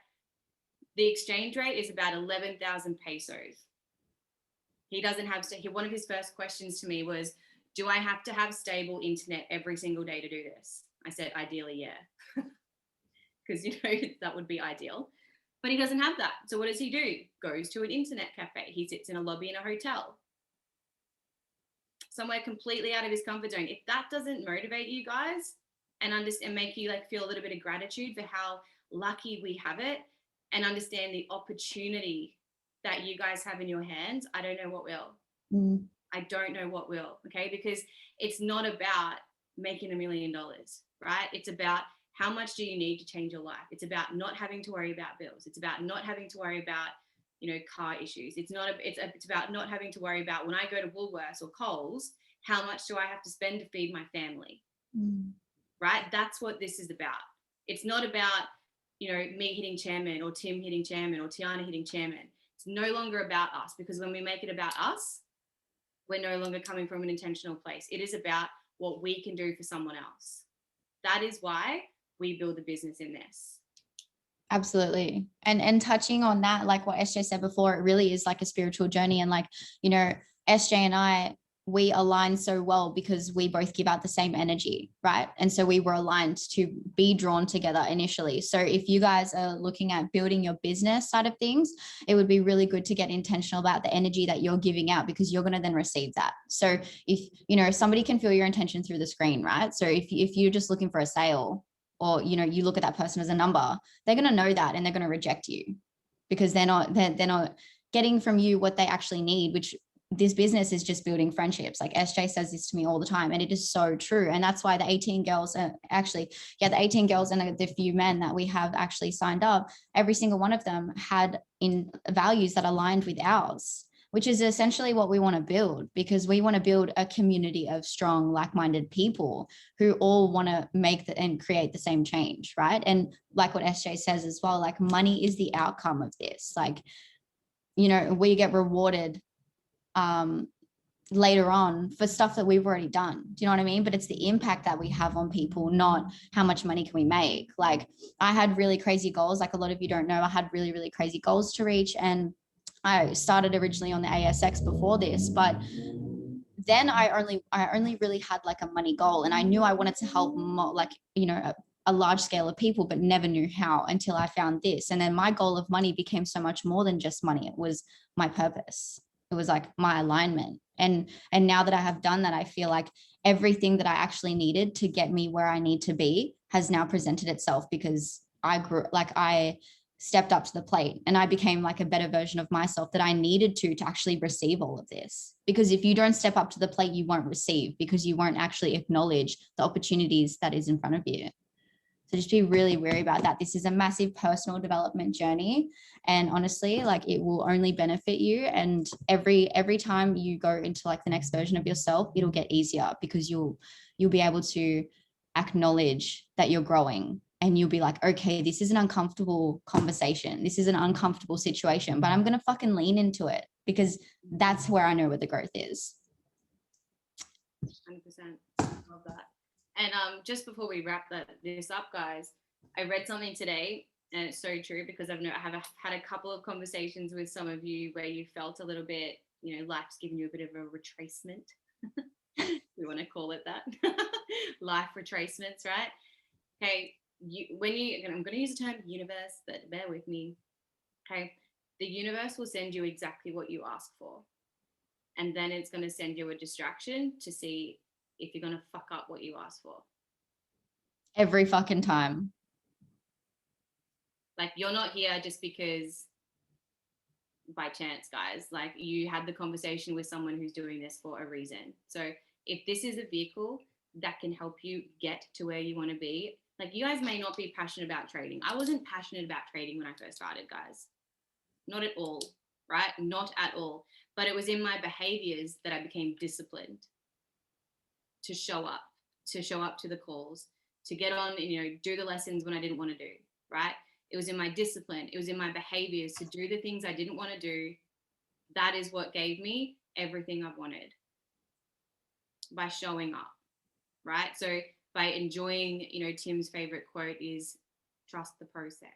The exchange rate is about 11,000 pesos. He doesn't have, one of his first questions to me was, do I have to have stable internet every single day to do this? I said, ideally, yeah. Because, you know, that would be ideal. But he doesn't have that. So what does he do? Goes to an internet cafe. He sits in a lobby in a hotel. Somewhere completely out of his comfort zone. If that doesn't motivate you guys and make you like feel a little bit of gratitude for how lucky we have it and understand the opportunity that you guys have in your hands, I don't know what will. Mm. I don't know what will, okay? Because it's not about making $1 million, right? It's about how much do you need to change your life? It's about not having to worry about bills. It's about not having to worry about, you know, car issues. It's about not having to worry about when I go to Woolworths or Coles, how much do I have to spend to feed my family? Right? That's what this is about. It's not about, you know, me hitting chairman or Tim hitting chairman or Tiana hitting chairman. It's no longer about us, because when we make it about us, we're no longer coming from an intentional place. It is about what we can do for someone else. That is why we build the business in this. Absolutely. And touching on that, like what SJ said before, it really is like a spiritual journey. And like, you know, SJ and I, we align so well because we both give out the same energy, right? And so we were aligned to be drawn together initially. So if you guys are looking at building your business side of things, it would be really good to get intentional about the energy that you're giving out, because you're going to then receive that. So if, you know, somebody can feel your intention through the screen, right? So if you're just looking for a sale, or, you know, you look at that person as a number, they're going to know that and they're going to reject you because they're not getting from you what they actually need, which this business is just building friendships. Like SJ says this to me all the time, and it is so true. And that's why the 18 girls the 18 girls and the few men that we have actually signed up, every single one of them had in values that aligned with ours, which is essentially what we want to build, because we want to build a community of strong, like-minded people who all want to make and create the same change, right? And like what SJ says as well, like money is the outcome of this. Like, you know, we get rewarded later on for stuff that we've already done. Do you know what I mean? But it's the impact that we have on people, not how much money can we make. Like I had really crazy goals. Like a lot of you don't know, I had really, really crazy goals to reach. And I started originally on the ASX before this, but then I only really had like a money goal, and I knew I wanted to help a large scale of people, but never knew how until I found this. And then my goal of money became so much more than just money. It was my purpose. It was like my alignment. And now that I have done that, I feel like everything that I actually needed to get me where I need to be has now presented itself, because I stepped up to the plate and I became like a better version of myself that I needed to actually receive all of this. Because if you don't step up to the plate, you won't receive, because you won't actually acknowledge the opportunities that is in front of you. So just be really wary about that. This is a massive personal development journey. And honestly, like it will only benefit you. And every time you go into like the next version of yourself, it'll get easier, because you'll be able to acknowledge that you're growing. And you'll be like, okay, this is an uncomfortable conversation. This is an uncomfortable situation, but I'm going to fucking lean into it. because that's where I know where the growth is. 100%. Love that. And just before we wrap this up, guys, I read something today, and it's so true, because I have had a couple of conversations with some of you where you felt a little bit, you know, life's giving you a bit of a retracement. We want to call it that. Life retracements, right? Okay, I'm going to use the term universe, but bear with me. Okay, the universe will send you exactly what you ask for. And then it's going to send you a distraction to see if you're going to fuck up what you asked for. Every fucking time. Like, you're not here just because by chance, guys. Like, you had the conversation with someone who's doing this for a reason. So if this is a vehicle that can help you get to where you want to be, like, you guys may not be passionate about trading. I wasn't passionate about trading when I first started, guys. Not at all, right? Not at all. But it was in my behaviors that I became disciplined to show up to the calls, to get on, you know, do the lessons when I didn't want to do, right? It was in my discipline. It was in my behaviors to do the things I didn't want to do. That is what gave me everything I've wanted, by showing up, right? So by enjoying, you know, Tim's favorite quote is trust the process.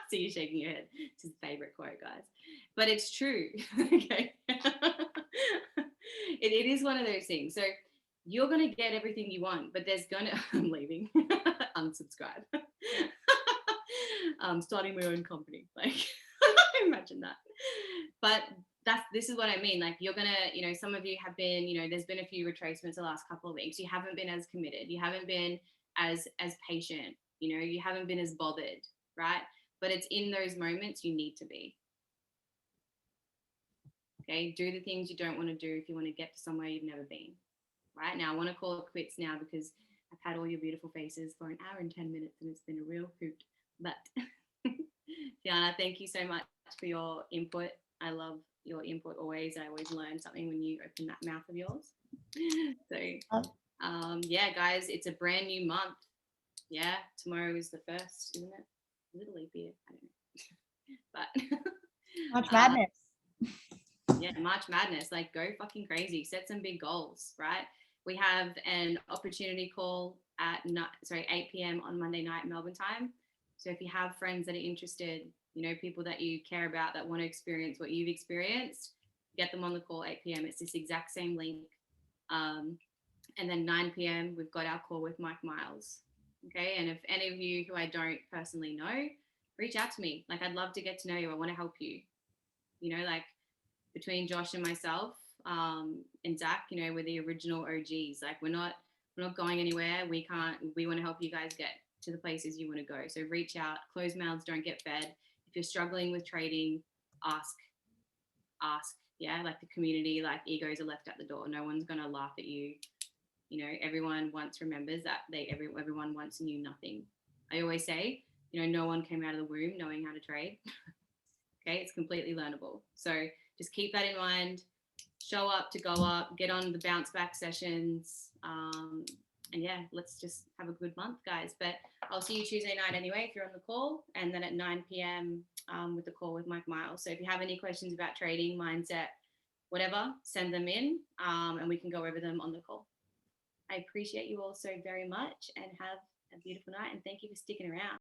So you're shaking your head. It's his favorite quote, guys. But it's true. Okay. It is one of those things. So you're going to get everything you want, but there's going to, I'm leaving, unsubscribe. Starting my own company. Like, imagine that. But this is what I mean. Like, you're going to, you know, some of you have been, you know, there's been a few retracements the last couple of weeks. You haven't been as committed. You haven't been as patient. You know, you haven't been as bothered, right? But it's in those moments you need to be. Okay, do the things you don't want to do if you want to get to somewhere you've never been. Right now, I want to call it quits now, because I've had all your beautiful faces for an hour and 10 minutes, and it's been a real hoot. But Tiana, thank you so much for your input. I love your input always. I always learn something when you open that mouth of yours. So, yeah, guys, it's a brand new month. Yeah, tomorrow is the 1st, isn't it? A little leap year, I don't know. But March Madness. Yeah, March Madness. Like, go fucking crazy. Set some big goals, right? We have an opportunity call at 8 p.m. on Monday night Melbourne time. So if you have friends that are interested, you know, people that you care about that want to experience what you've experienced, get them on the call 8 p.m. It's this exact same link. And then 9 p.m. we've got our call with Mike Miles. Okay, and if any of you who I don't personally know, reach out to me. Like, I'd love to get to know you. I want to help you. You know, like, between Josh and myself, and Zach, you know, we're the original OGs. Like, we're not going anywhere. We want to help you guys get to the places you want to go. So reach out. Closed mouths don't get fed. If you're struggling with trading, ask. Yeah, like, the community, like, egos are left at the door. No one's gonna laugh at you. You know, everyone once remembers that everyone once knew nothing. I always say, you know, no one came out of the womb knowing how to trade. Okay, it's completely learnable. So just keep that in mind. Show up to go up, get on the bounce back sessions. And yeah, let's just have a good month, guys. But I'll see you Tuesday night anyway, if you're on the call, and then at 9 p.m. With the call with Mike Miles. So if you have any questions about trading, mindset, whatever, send them in, and we can go over them on the call. I appreciate you all so very much, and have a beautiful night. And thank you for sticking around.